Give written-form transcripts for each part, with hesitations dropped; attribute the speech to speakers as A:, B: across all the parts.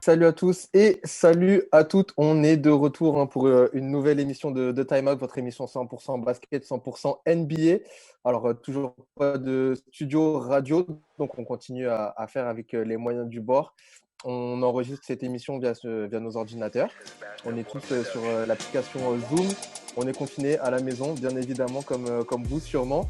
A: Salut à tous et salut à toutes. On est de retour pour une nouvelle émission de Time Out, votre émission 100% basket, 100% NBA. Alors, toujours pas de studio radio, donc on continue à faire avec les moyens du bord. On enregistre cette émission via nos ordinateurs. On est tous sur l'application Zoom. On est confinés à la maison, bien évidemment, comme vous sûrement.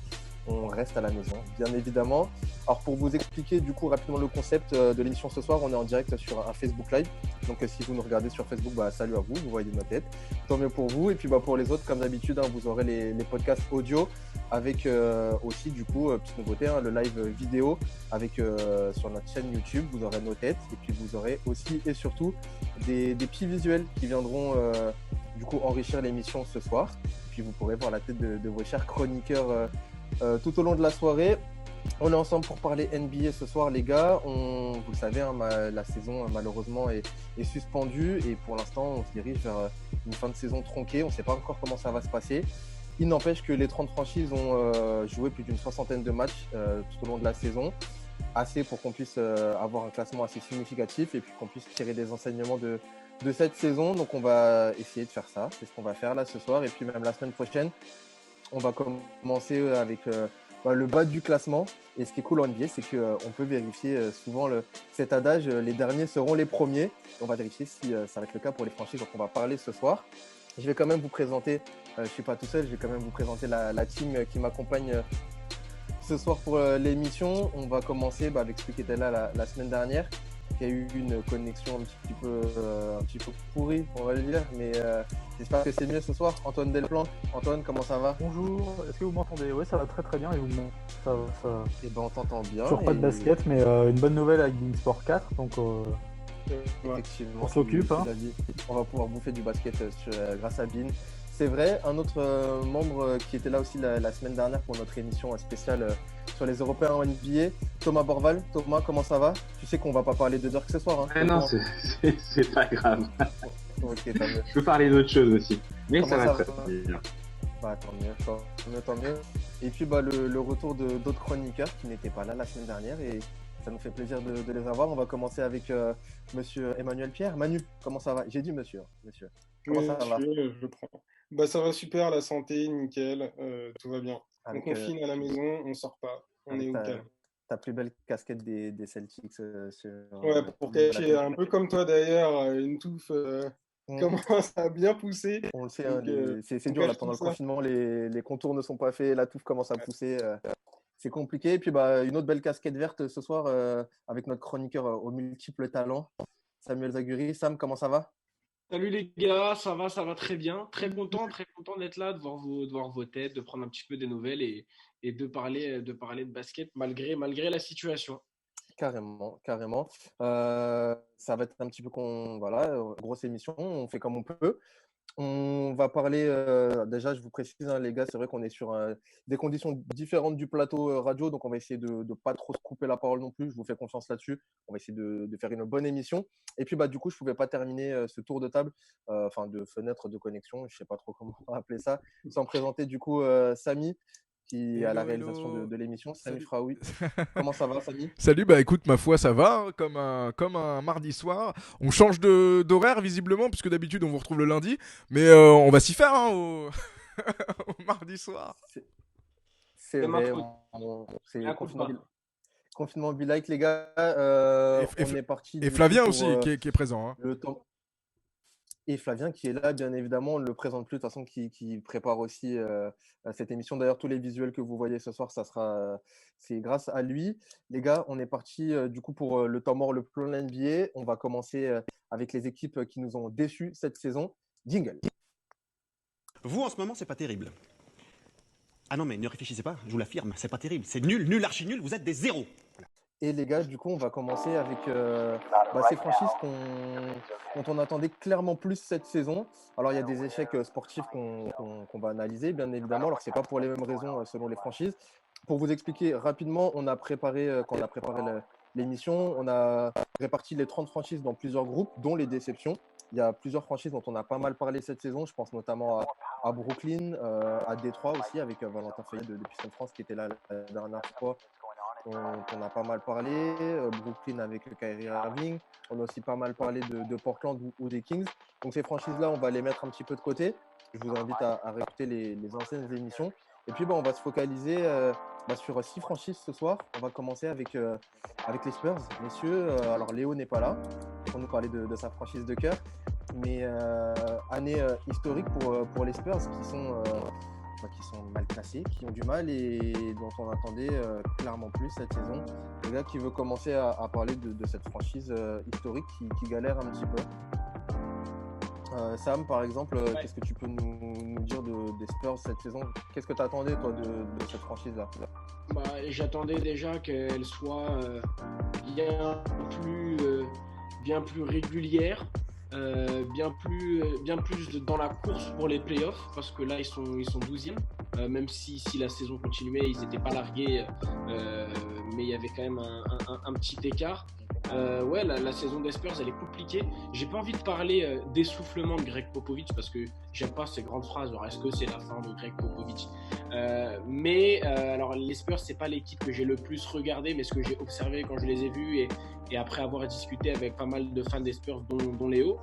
A: On reste à la maison, bien évidemment. Alors pour vous expliquer du coup rapidement le concept de l'émission ce soir, on est en direct sur un Facebook Live. Donc si vous nous regardez sur Facebook, salut à vous, vous voyez ma tête. Tant mieux pour vous. Et puis pour les autres, comme d'habitude, vous aurez les podcasts audio avec aussi du coup, petite nouveauté, le live vidéo avec sur notre chaîne YouTube. Vous aurez nos têtes et puis vous aurez aussi et surtout des petits visuels qui viendront du coup enrichir l'émission ce soir. Et puis vous pourrez voir la tête de vos chers chroniqueurs tout au long de la soirée. On est ensemble pour parler NBA ce soir, les gars. Vous le savez, la saison malheureusement est suspendue et pour l'instant, on se dirige vers une fin de saison tronquée. On ne sait pas encore comment ça va se passer. Il n'empêche que les 30 franchises ont joué plus d'une soixantaine de matchs tout au long de la saison. Assez pour qu'on puisse avoir un classement assez significatif et puis qu'on puisse tirer des enseignements de cette saison. Donc, on va essayer de faire ça. C'est ce qu'on va faire là ce soir et puis même la semaine prochaine. On va commencer avec le bas du classement. Et ce qui est cool en NBA, c'est qu'on peut vérifier souvent cet adage, les derniers seront les premiers. On va vérifier si ça va être le cas pour les franchises dont on va parler ce soir. Je vais quand même vous présenter, je ne suis pas tout seul, je vais quand même vous présenter la team qui m'accompagne ce soir pour l'émission. On va commencer avec celui qui était là la semaine dernière, qui a eu une connexion un petit peu pourrie, on va le dire, mais j'espère que c'est mieux ce soir. Antoine Delplanque. Antoine, comment ça va?
B: Bonjour, est-ce que vous m'entendez? Oui, ça va très très bien et vous ça...
A: Eh ben, on t'entend bien.
B: Toujours pas de basket, mais une bonne nouvelle avec Beansport 4, donc
A: effectivement,
B: on s'occupe.
A: On va pouvoir bouffer du basket grâce à Bean. C'est vrai, un autre membre qui était là aussi la semaine dernière pour notre émission spéciale sur les Européens en NBA, Thomas Borval. Thomas, comment ça va? Tu sais qu'on va pas parler de Dirk ce soir.
C: Non, c'est pas grave.
A: Ok, tant mieux.
C: Je peux parler d'autres choses aussi. Mais
A: comment
C: ça va très bien.
A: Tant mieux. Et puis le retour d'autres chroniqueurs qui n'étaient pas là la semaine dernière et ça nous fait plaisir de les avoir. On va commencer avec monsieur Emmanuel Pierre. Manu, comment ça va? J'ai dit monsieur. Comment ça va?
D: Je prends. Ça va super, la santé, nickel, tout va bien. On confine à la maison, on sort pas, on est au calme.
A: Ta plus belle casquette des Celtics.
D: Ouais, pour cacher, un peu comme toi d'ailleurs, une touffe commence à bien pousser.
A: On le sait, c'est dur là, pendant le confinement, les contours ne sont pas faits, la touffe commence à pousser. C'est compliqué. Et puis une autre belle casquette verte ce soir avec notre chroniqueur aux multiples talents, Samuel Zaguri. Sam, comment ça va?
E: Salut les gars, ça va très bien. Très content d'être là, de voir vos têtes, de prendre un petit peu des nouvelles et de parler de basket malgré la situation.
A: Carrément. Ça va être un petit peu grosse émission, on fait comme on peut. On va parler, déjà je vous précise les gars, c'est vrai qu'on est sur des conditions différentes du plateau radio, donc on va essayer de ne pas trop se couper la parole non plus, je vous fais confiance là-dessus, on va essayer de faire une bonne émission. Et puis du coup je ne pouvais pas terminer ce tour de table, de fenêtre de connexion, je ne sais pas trop comment on va appeler ça, sans présenter du coup Samy, qui est à la réalisation de l'émission. Salut Fraoui. Comment ça va, Samy?
F: Salut, écoute, ma foi, ça va, comme un mardi soir. On change d'horaire, visiblement, puisque d'habitude, on vous retrouve le lundi. Mais on va s'y faire, au mardi soir.
A: C'est vrai, c'est confinement be like, les gars. On est parti.
F: Et Flavien aussi, qui est présent.
A: Le temps. Et Flavien qui est là, bien évidemment, on ne le présente plus, de toute façon, qui prépare aussi cette émission. D'ailleurs, tous les visuels que vous voyez ce soir, c'est grâce à lui. Les gars, on est parti du coup pour le temps mort le plus long de l'NBA. On va commencer avec les équipes qui nous ont déçus cette saison. Jingle.
G: Vous, en ce moment, c'est pas terrible. Ah non, mais ne réfléchissez pas, je vous l'affirme, c'est pas terrible. C'est nul, archi nul, vous êtes des zéros.
A: Et les gars, du coup, on va commencer avec ces franchises dont on attendait clairement plus cette saison. Alors, il y a des échecs sportifs qu'on va analyser, bien évidemment. Alors, ce n'est pas pour les mêmes raisons selon les franchises. Pour vous expliquer rapidement, quand on a préparé l'émission, on a réparti les 30 franchises dans plusieurs groupes, dont les déceptions. Il y a plusieurs franchises dont on a pas mal parlé cette saison. Je pense notamment à Brooklyn, à Détroit aussi, avec Valentin Fayet de Piston France qui était là la dernière fois. on a pas mal parlé. Brooklyn avec Kyrie Irving. On a aussi pas mal parlé de Portland ou des Kings. Donc ces franchises-là, on va les mettre un petit peu de côté. Je vous invite à réécouter les anciennes émissions. Et puis, on va se focaliser sur 6 franchises ce soir. On va commencer avec les Spurs. Messieurs, alors Léo n'est pas là pour nous parler de sa franchise de cœur. Mais année historique pour les Spurs qui sont mal classés, qui ont du mal et dont on attendait clairement plus cette saison. Le gars qui veut commencer à parler de cette franchise historique qui galère un petit peu. Sam, par exemple, qu'est-ce que tu peux nous dire des Spurs cette saison? Qu'est-ce que tu attendais, toi, de cette franchise-là?
E: J'attendais déjà qu'elle soit bien plus régulière, bien plus dans la course pour les playoffs, parce que là, ils sont 12e. Même si la saison continuait, ils n'étaient pas largués, mais il y avait quand même un petit écart. La saison des Spurs, elle est compliquée. J'ai pas envie de parler d'essoufflement de Greg Popovich parce que j'aime pas ces grandes phrases. Alors, est-ce que c'est la fin de Greg Popovich? Alors, les Spurs, c'est pas l'équipe que j'ai le plus regardé, mais ce que j'ai observé quand je les ai vus et après avoir discuté avec pas mal de fans des Spurs, dont Léo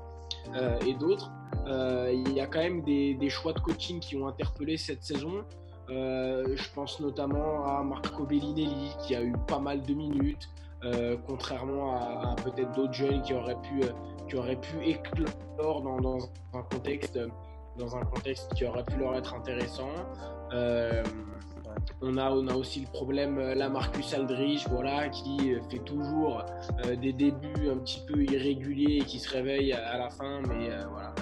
E: et d'autres, il y a quand même des choix de coaching qui ont interpellé cette saison. Je pense notamment à Marco Bellinelli qui a eu pas mal de minutes. Contrairement à peut-être d'autres jeunes qui auraient pu éclore dans un contexte qui aurait pu leur être intéressant. On a aussi le problème LaMarcus Aldridge, qui fait toujours des débuts un petit peu irréguliers et qui se réveille à la fin, mais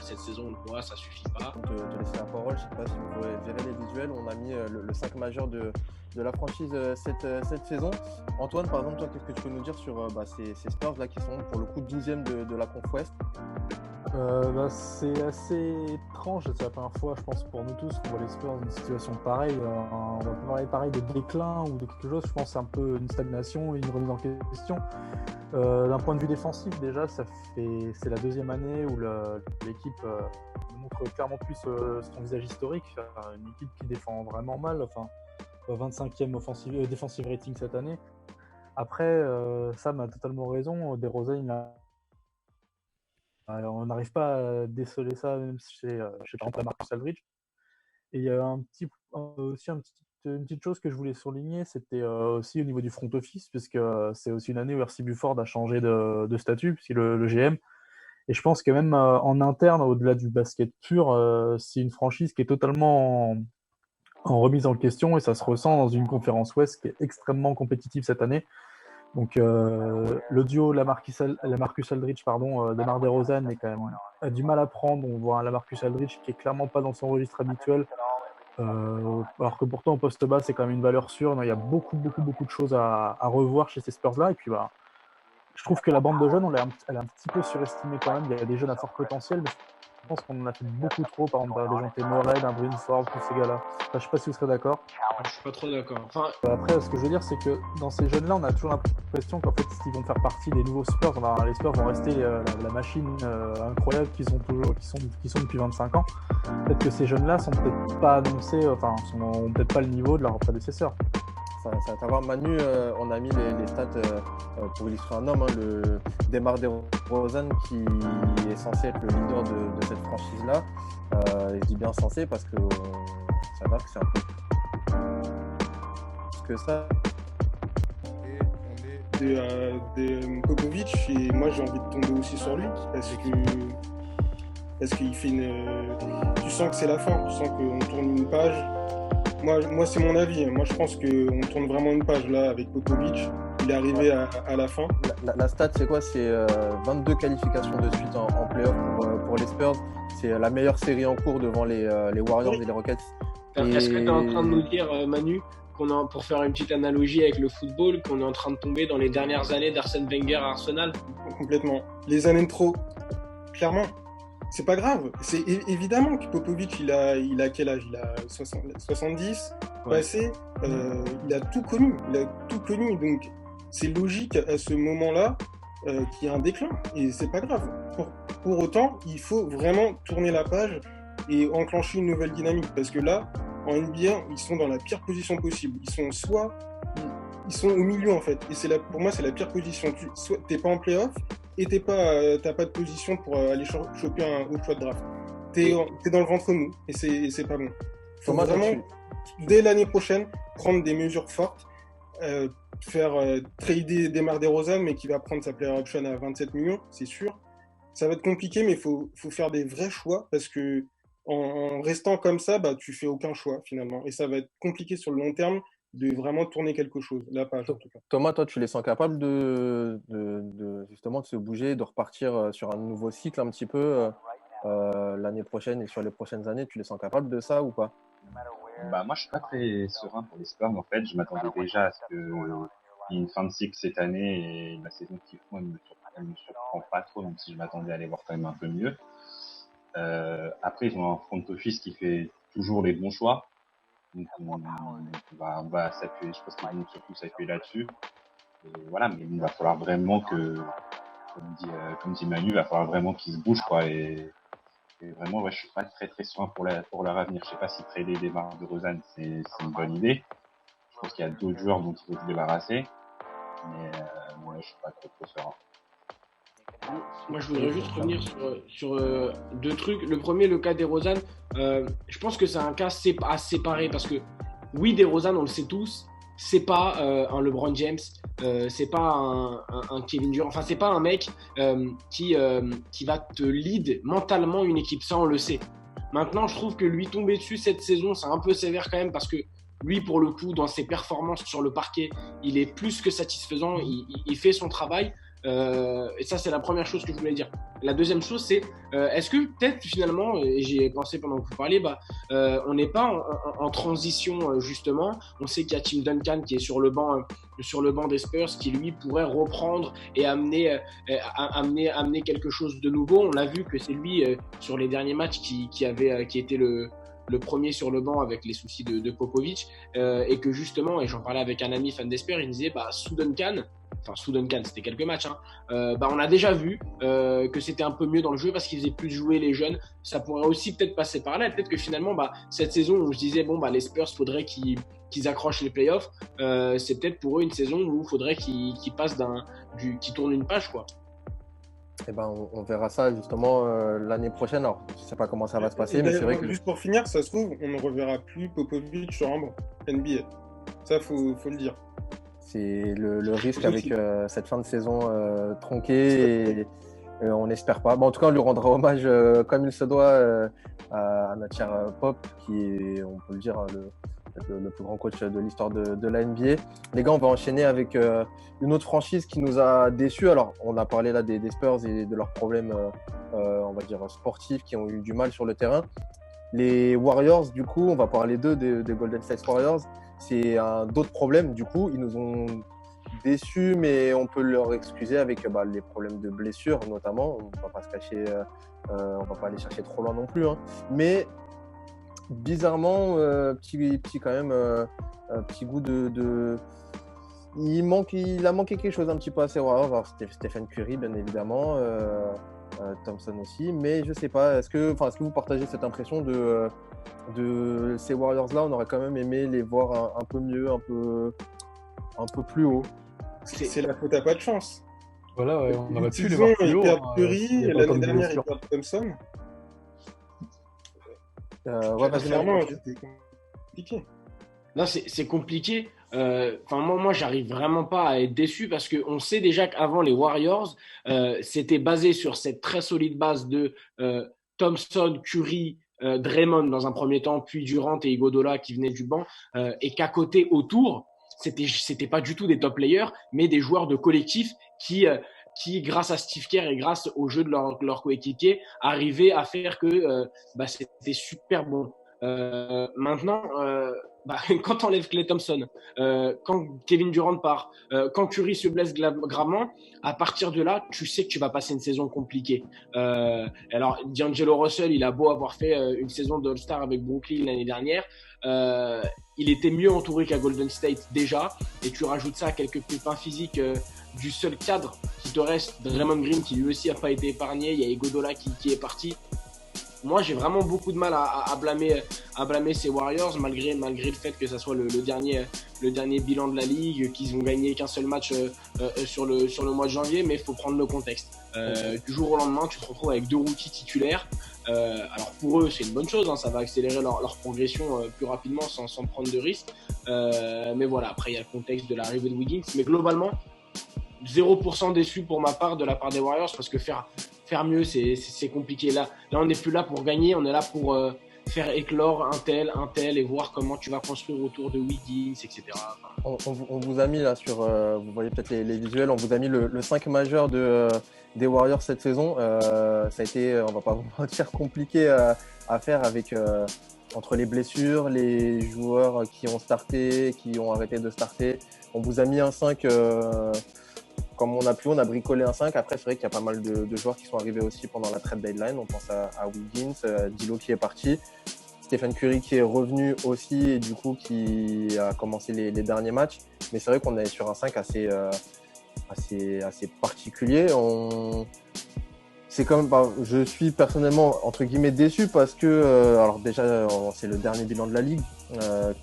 E: cette saison on le voit, ça suffit pas.
A: Te laisser la parole, je sais pas si vous pouvez gérer les visuels. On a mis le 5 majeur de la franchise cette saison. Antoine, par exemple, toi, qu'est-ce que tu peux nous dire sur ces Spurs là qui sont pour le coup 12e de la Conf Ouest?
B: C'est assez étrange, c'est la première fois, je pense, pour nous tous, qu'on voit les Spurs dans une situation pareille. On va pas parler pareil de déclin ou de quelque chose, je pense que c'est un peu une stagnation, une remise en question. D'un point de vue défensif, déjà, c'est la deuxième année où l'équipe montre clairement plus son visage historique. Une équipe qui défend vraiment mal, 25e defensive rating cette année. Après, Sam a totalement raison, DeRozan, on n'arrive pas à déceler ça même chez par exemple Marcus Aldridge. Et il y a une petite chose que je voulais souligner, c'était aussi au niveau du front office, puisque c'est aussi une année où R.C. Buford a changé de statut, puisqu'il est le GM. Et je pense que même en interne, au-delà du basket pur, c'est une franchise qui est totalement en remise en question, et ça se ressent dans une conférence Ouest qui est extrêmement compétitive cette année. Donc le duo LaMarcus Aldridge, DeMar DeRozan a du mal à prendre. On voit un LaMarcus Aldridge qui est clairement pas dans son registre habituel, alors que pourtant au poste bas c'est quand même une valeur sûre. Il y a beaucoup de choses à revoir chez ces Spurs là. Et puis je trouve que la bande de jeunes elle est un petit peu surestimée quand même. Il y a des jeunes à fort potentiel, mais je pense qu'on en a fait beaucoup trop. Par exemple, des gens Temored, un Brynford, tous ces gars-là. Je sais pas si vous serez d'accord.
E: Je suis pas trop d'accord.
B: Après, ce que je veux dire, c'est que dans ces jeunes-là, on a toujours l'impression qu'en fait, ils vont faire partie des nouveaux Spurs. Les Spurs vont rester la machine incroyable qu'ils sont depuis 25 ans. Peut-être que ces jeunes-là sont peut-être pas annoncés, sont peut-être pas le niveau de leurs prédécesseurs.
A: Ça va voir Manu, on a mis les stats pour illustrer un homme, le DeMar DeRozan qui est censé être le leader de cette franchise-là. Je dis bien censé parce que ça va que c'est un peu que ça.
D: De Popovich, et moi j'ai envie de tomber aussi sur lui parce qu'il fait tu sens que c'est la fin, tu sens qu'on tourne une page. Moi c'est mon avis. Moi je pense qu'on tourne vraiment une page là avec Popovich. Il est arrivé à la fin.
A: La stat c'est quoi? C'est 22 qualifications de suite en play-off pour les Spurs. C'est la meilleure série en cours devant les Warriors et les Rockets.
E: Est-ce que tu es en train de nous dire, Manu, pour faire une petite analogie avec le football, qu'on est en train de tomber dans les dernières années d'Arsène Wenger à Arsenal?
D: Complètement. Les années de trop, clairement. C'est pas grave. C'est évidemment que Popovich, il a quel âge? Il a 70 passé. Il a tout connu. Donc c'est logique à ce moment-là qu'il y ait un déclin. Et c'est pas grave. Pour autant, il faut vraiment tourner la page et enclencher une nouvelle dynamique. Parce que là, en NBA, ils sont dans la pire position possible. Ils sont soit ils sont au milieu en fait. Et pour moi, c'est la pire position. T'es pas en playoff et t'as pas de position pour aller choper un haut choix de draft. T'es dans le ventre mou et c'est pas bon. Faut
A: Thomas,
D: vraiment, dès l'année prochaine, prendre des mesures fortes, trader Demar DeRozan, mais qui va prendre sa player option à 27 millions, c'est sûr. Ça va être compliqué, mais il faut faire des vrais choix parce que en restant comme ça, tu fais aucun choix finalement. Et ça va être compliqué sur le long terme de vraiment tourner quelque chose. La page, en tout cas.
A: Thomas, toi, tu les sens capables justement de se bouger, de repartir sur un nouveau cycle un petit peu l'année prochaine et sur les prochaines années. Tu les sens capables de ça ou pas?
C: Moi, je suis pas très serein pour les Spurs. En fait, je m'attendais déjà à ce qu'il y ait une fin de cycle cette année et la saison qu'ils font, elle me surprend pas trop, même si je m'attendais à les voir quand même un peu mieux. Après, ils ont un front office qui fait toujours les bons choix. Donc, on va s'appuyer, je pense qu'ils vont surtout s'appuyer là-dessus. Et voilà, mais il va falloir vraiment comme dit Manu, il va falloir vraiment qu'ils se bougent, quoi. Et vraiment, ouais, je suis pas très très serein pour leur avenir. Je sais pas si trader Demar DeRozan, c'est une bonne idée. Je pense qu'il y a d'autres joueurs dont il faut se débarrasser. Mais moi, je suis pas trop serein.
E: Moi, je voudrais juste revenir sur deux trucs. Le premier, le cas DeRozan, je pense que c'est un cas à séparer parce que oui, DeRozan, on le sait tous, c'est pas un LeBron James, c'est pas un Kevin Durant, enfin, c'est pas un mec qui va te lead mentalement une équipe, ça on le sait. Maintenant, je trouve que lui tomber dessus cette saison, c'est un peu sévère quand même parce que lui, pour le coup, dans ses performances sur le parquet, il est plus que satisfaisant, il fait son travail. Et ça, c'est la première chose que je voulais dire. La deuxième chose, c'est est-ce que peut-être finalement, et j'y ai pensé pendant que vous parliez, on n'est pas en transition justement. On sait qu'il y a Tim Duncan qui est sur le banc des Spurs, qui lui pourrait reprendre et amener quelque chose de nouveau. On l'a vu que c'est lui sur les derniers matchs qui était le premier sur le banc avec les soucis de Popovic, et que justement, et j'en parlais avec un ami fan des Spurs, il me disait sous Duncan, c'était quelques matchs, on a déjà vu que c'était un peu mieux dans le jeu parce qu'ils faisaient plus jouer les jeunes. Ça pourrait aussi peut-être passer par là. Peut-être que finalement, cette saison où je disais les Spurs, faudrait qu'ils accrochent les playoffs, c'est peut-être pour eux une saison où il faudrait qu'ils passent qu'ils tournent une page, quoi.
A: Eh on verra ça justement l'année prochaine. Alors, je sais pas comment ça va se passer, mais c'est vrai que
D: juste pour finir, ça se trouve, on ne reverra plus Popovic sur un banc NBA. Ça, faut le dire.
A: C'est le risque avec cette fin de saison tronquée et on n'espère pas. En tout cas, on lui rendra hommage comme il se doit à notre cher Pop, qui est, on peut le dire, le plus grand coach de l'histoire de la NBA. Les gars, on va enchaîner avec une autre franchise qui nous a déçus. Alors, on a parlé là des Spurs et de leurs problèmes, on va dire, sportifs qui ont eu du mal sur le terrain. Les Warriors, du coup, on va parler d'eux, des Golden State Warriors. C'est d'autres problèmes, du coup. Ils nous ont déçus, mais on peut leur excuser avec les problèmes de blessures, notamment. On ne va pas se cacher, on ne va pas aller chercher trop loin non plus. Mais bizarrement, petit quand même, petit goût de... Il a manqué quelque chose un petit peu à ces Warriors. Alors, c'était Stephen Curry, bien évidemment. Thompson aussi, mais je sais pas, est-ce que vous partagez cette impression de ces Warriors-là? On aurait quand même aimé les voir un peu mieux, un peu plus haut.
D: C'est la faute à pas de chance.
B: Voilà, ouais, on aurait pu les voir plus haut.
D: Ils perdent Curry, l'année dernière ils perdent Thompson. Clairement, c'était compliqué.
E: Non, c'est compliqué. Moi, j'arrive vraiment pas à être déçu parce qu'on sait déjà qu'avant les Warriors, c'était basé sur cette très solide base de Thompson, Curry, Draymond dans un premier temps, puis Durant et Iguodala qui venaient du banc, et qu'à côté, autour, c'était pas du tout des top players, mais des joueurs de collectif qui grâce à Steve Kerr et grâce au jeu de leur coéquipier, arrivaient à faire que c'était super bon. Maintenant, quand t'enlèves Klay Thompson, quand Kevin Durant part, quand Curry se blesse gravement, à partir de là, tu sais que tu vas passer une saison compliquée. Alors, D'Angelo Russell, il a beau avoir fait une saison d'All-Star avec Brooklyn l'année dernière, il était mieux entouré qu'à Golden State déjà, et tu rajoutes ça à quelques pépins physiques du seul cadre qui te reste, Draymond Green qui lui aussi a pas été épargné, il y a Iguodala qui est parti. Moi, j'ai vraiment beaucoup de mal à blâmer ces Warriors, malgré le fait que ça soit le le dernier bilan de la Ligue, qu'ils ont gagné qu'un seul match sur le mois de janvier, mais il faut prendre le contexte. Du jour au lendemain, tu te retrouves avec 2 rookies titulaires. Alors pour eux, c'est une bonne chose, hein, ça va accélérer leur progression plus rapidement sans prendre de risques. Mais voilà, après il y a le contexte de l'arrivée de Wiggins. Mais globalement, 0% déçu pour ma part de la part des Warriors, parce que faire mieux, c'est compliqué. Là, on n'est plus là pour gagner, on est là pour faire éclore un tel, et voir comment tu vas construire autour de Wiggins, etc.
A: On vous a mis là sur, vous voyez peut-être les visuels, on vous a mis le 5 majeur des Warriors cette saison. Ça a été, on va pas vous mentir, compliqué à faire avec entre les blessures, les joueurs qui ont starté, qui ont arrêté de starter. On vous a mis un 5 comme on a pu, on a bricolé un 5. Après, c'est vrai qu'il y a pas mal de joueurs qui sont arrivés aussi pendant la trade deadline. On pense à Wiggins, D'Lo qui est parti, Stephen Curry qui est revenu aussi et du coup qui a commencé les derniers matchs. Mais c'est vrai qu'on est sur un 5 assez particulier. C'est quand même, je suis personnellement entre guillemets déçu parce que alors déjà c'est le dernier bilan de la ligue,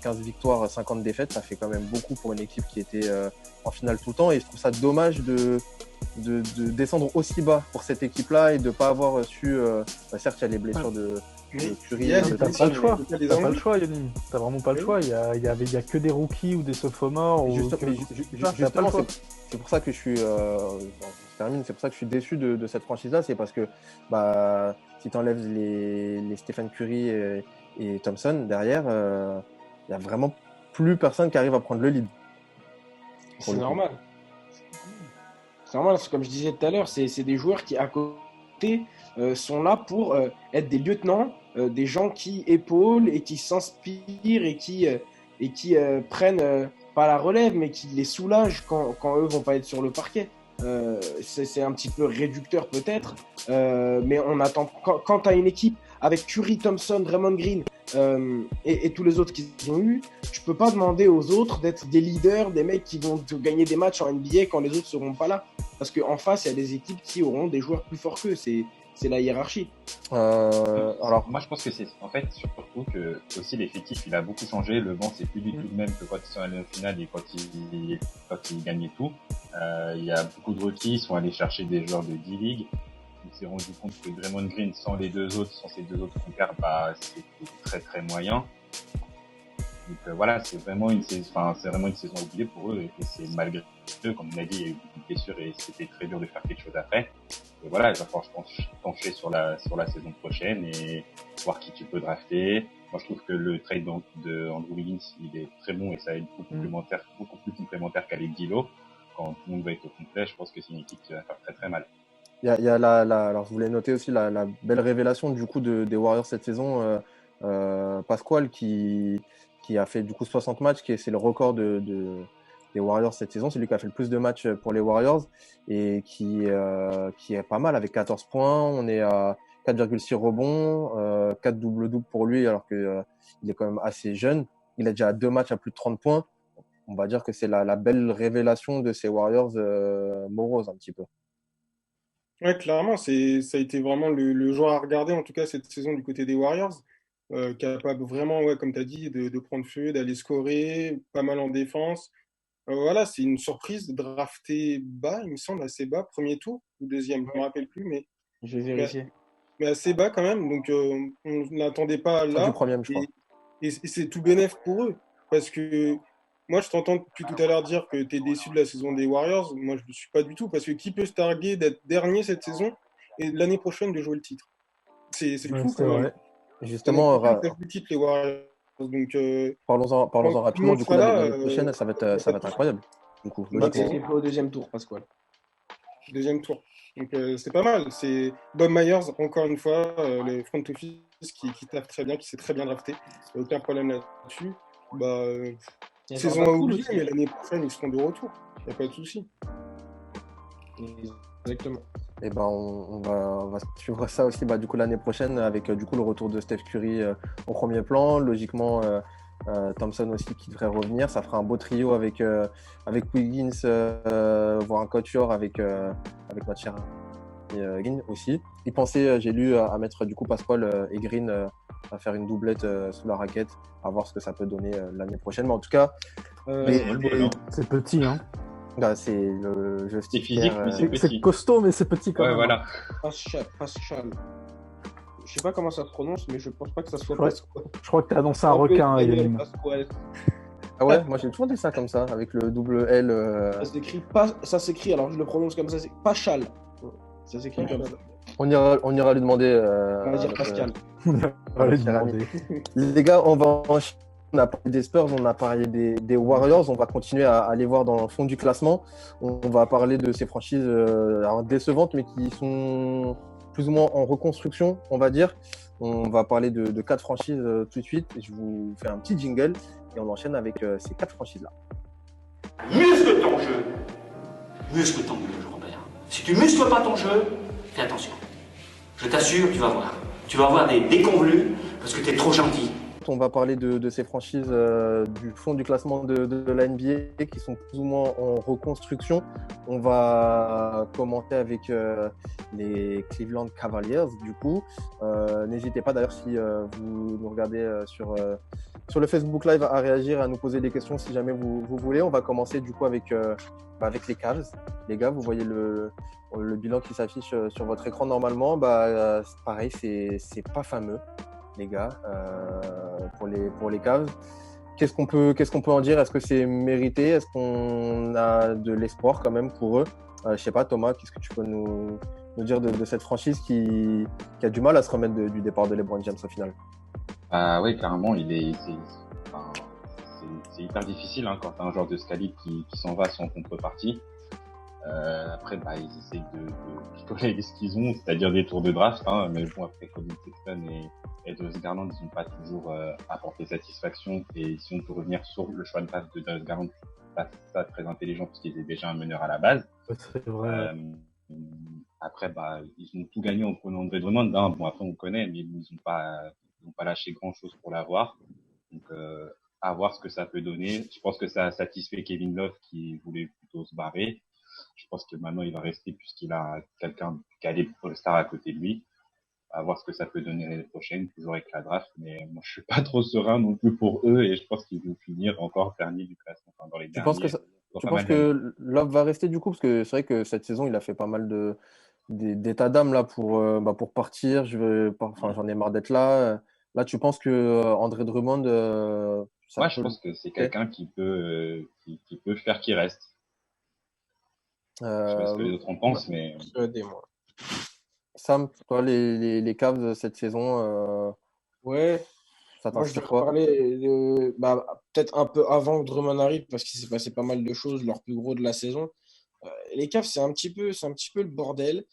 A: 15 victoires, 50 défaites, ça fait quand même beaucoup pour une équipe qui était en finale tout le temps et je trouve ça dommage de descendre aussi bas pour cette équipe-là et de pas avoir su. Certes, il y a les blessures de Curry.
B: T'as pas le choix. T'as pas le choix, Yannick. T'as vraiment pas le choix. Il y a que des rookies ou des sophomores.
A: Justement, c'est pour ça que je suis. C'est pour ça que je suis déçu de cette franchise-là. C'est parce que si tu enlèves les Stephen Curry et Thompson derrière, il y a vraiment plus personne qui arrive à prendre le lead.
E: C'est normal. C'est normal, comme je disais tout à l'heure, c'est des joueurs qui, à côté, sont là pour être des lieutenants, des gens qui épaulent et qui s'inspirent et qui prennent pas la relève, mais qui les soulagent quand eux vont pas être sur le parquet. C'est un petit peu réducteur peut-être, mais on attend quand tu as une équipe avec Curry, Thompson, Draymond Green et tous les autres qu'ils ont eu, tu peux pas demander aux autres d'être des leaders, des mecs qui vont te gagner des matchs en NBA quand les autres seront pas là, parce qu'en face il y a des équipes qui auront des joueurs plus forts qu'eux. C'est la hiérarchie.
C: Alors moi je pense que c'est en fait surtout que aussi l'effectif il a beaucoup changé, le banc c'est plus du tout le même que quand ils sont allés en finale et quand ils gagnaient tout. Il y a beaucoup de rookies, ils sont allés chercher des joueurs de D-League. On s'est rendu compte que Draymond Green sans ces deux autres compères, c'était très très moyen. Donc voilà, c'est vraiment une saison oubliée pour eux et c'est malgré eux, comme on a dit, il y a eu beaucoup de blessures et c'était très dur de faire quelque chose après. Et voilà, il va falloir se pencher sur la saison prochaine et voir qui tu peux drafter. Moi, je trouve que le trade de Andrew Wiggins, il est très bon et ça va être beaucoup plus complémentaire qu'avec D'Lo. Quand tout le monde va être au complet, je pense que c'est une équipe qui va faire très très mal.
A: Il y a alors je voulais noter aussi la belle révélation du coup des Warriors cette saison, Pasquale qui a fait du coup 60 matchs, c'est le record des Warriors cette saison. C'est lui qui a fait le plus de matchs pour les Warriors et qui est pas mal avec 14 points. On est à 4,6 rebonds, 4 double-double pour lui alors que il est quand même assez jeune. Il a déjà 2 matchs à plus de 30 points. On va dire que c'est la belle révélation de ces Warriors moroses un petit peu.
D: Ouais, clairement, ça a été vraiment le joueur à regarder, en tout cas cette saison du côté des Warriors, capable vraiment, ouais, comme tu as dit, de prendre feu, d'aller scorer, pas mal en défense. Voilà, c'est une surprise, drafté bas, il me semble, assez bas, premier tour ou deuxième, je ne me rappelle plus, mais
E: je vais vérifier.
D: Mais assez bas quand même, donc on n'attendait pas là.
A: Du premier, je crois.
D: Et c'est tout bénef pour eux, parce que moi, je t'entends depuis tout à l'heure dire que tu es déçu de la saison des Warriors. Moi, je ne le suis pas du tout, parce que qui peut se targuer d'être dernier cette saison et l'année prochaine de jouer le titre? C'est fou quand même.
A: Justement,
D: le titre, les Warriors. Donc,
A: parlons-en rapidement. Du coup, l'année prochaine, ça va être incroyable. Du coup,
E: c'est au deuxième tour, Pasquale.
D: Deuxième tour. Donc, c'est pas mal. C'est Bob Myers, encore une fois, le front office qui taffe très bien, qui s'est très bien drafté. Aucun problème là-dessus. Saison à oublier, mais l'année prochaine, ils seront de retour. Il n'y a pas de souci.
E: Exactement.
A: Et on va suivre ça aussi du coup l'année prochaine avec du coup le retour de Steph Curry au premier plan. Logiquement, Thompson aussi qui devrait revenir. Ça fera un beau trio avec Wiggins, voire un quatuor avec notre cher Green aussi. Ils pensaient, j'ai lu, à mettre du coup Pasquale et Green à faire une doublette sous la raquette, à voir ce que ça peut donner l'année prochaine. Mais en tout cas, Mais-
C: c'est drôle, hein.
B: C'est petit, hein.
A: Bah, c'est le
C: C'est
A: sticker,
C: physique, mais c'est
B: C'est
C: petit.
B: costaud, mais c'est petit quand
C: Ouais,
B: même.
C: voilà.
E: Pascal. Je sais pas comment ça se prononce, mais je pense pas que ça soit
B: Ouais.
E: Pascal.
B: Je crois que t'as annoncé un requin, Yalim.
E: Pascal.
A: Ah ouais, moi j'ai toujours dit ça comme ça, avec le double L.
E: Ça s'écrit, alors je le prononce comme ça, c'est Pachal. Ça s'écrit comme ça.
A: On ira lui demander.
E: On va dire
A: notre-
E: Pascal.
B: On va les
A: cher ami.
B: demander.
A: Les gars, on va enchaîner. On a parlé des Spurs, on a parlé des Warriors. On va continuer à aller voir dans le fond du classement. On va parler de ces franchises alors décevantes, mais qui sont plus ou moins en reconstruction, on va dire. On va parler de 4 franchises tout de suite. Je vous fais un petit jingle et on enchaîne avec ces 4 franchises-là.
H: Muscle ton jeu. Muscle ton jeu, Robert. Si tu muscles pas ton jeu, fais attention. Je t'assure, tu vas voir. Tu vas avoir des déconvenus parce que t'es trop gentil.
A: On va parler de ces franchises du fond du classement de la NBA qui sont plus ou moins en reconstruction. On va commenter avec les Cleveland Cavaliers du coup. N'hésitez pas d'ailleurs si vous nous regardez sur le Facebook Live à réagir, à nous poser des questions si jamais vous voulez. On va commencer du coup avec les Cavs. Les gars, vous voyez le bilan qui s'affiche sur votre écran normalement. Pareil, c'est pas fameux. Les gars, pour les Cavs. Qu'est-ce qu'on peut en dire? Est-ce que c'est mérité? Est-ce qu'on a de l'espoir quand même pour eux? Je sais pas, Thomas, qu'est-ce que tu peux nous dire de cette franchise qui a du mal à se remettre du départ de LeBron James au final?
C: Oui, carrément, c'est hyper difficile hein, quand t'as un joueur de ce calibre qui s'en va sans contrepartie. Après, ils essayent de picoler ce qu'ils ont, c'est-à-dire des tours de draft, hein, mais bon, après Colin Sexton et Darius Garland, ils n'ont pas toujours apporté satisfaction. Et si on peut revenir sur le choix de passe de Darius Garland, pas ça très intelligent parce qu'il était déjà un meneur à la base.
B: C'est vrai.
C: Après, ils ont tout gagné en prenant Andre Drummond. Hein. Bon, après on connaît, mais ils n'ont pas lâché grand-chose pour l'avoir. Donc, à voir ce que ça peut donner. Je pense que ça a satisfait Kevin Love qui voulait plutôt se barrer. Je pense que maintenant il va rester puisqu'il a quelqu'un calé pour le star à côté de lui. À voir ce que ça peut donner l'année prochaine, toujours avec la draft. Mais moi, je suis pas trop serein non plus pour eux et je pense qu'ils vont finir encore dernier du classement, enfin, dans les derniers.
A: Tu penses que Love va rester du coup? Parce que c'est vrai que cette saison, il a fait pas mal d'état d'âme là pour partir. J'en ai marre d'être là. Là, tu penses que André Drummond,
C: je pense que c'est quelqu'un qui peut faire qu'il reste. Je sais pas ce que les autres en pensent, mais.
A: Sam, toi, les Cavs cette saison,
E: ouais.
A: Ça
E: moi, je vais
A: t'inspire quoi?
E: reparler peut-être un peu avant que Drummond arrive parce qu'il s'est passé pas mal de choses, leur plus gros de la saison. Les Cavs, c'est un petit peu le bordel.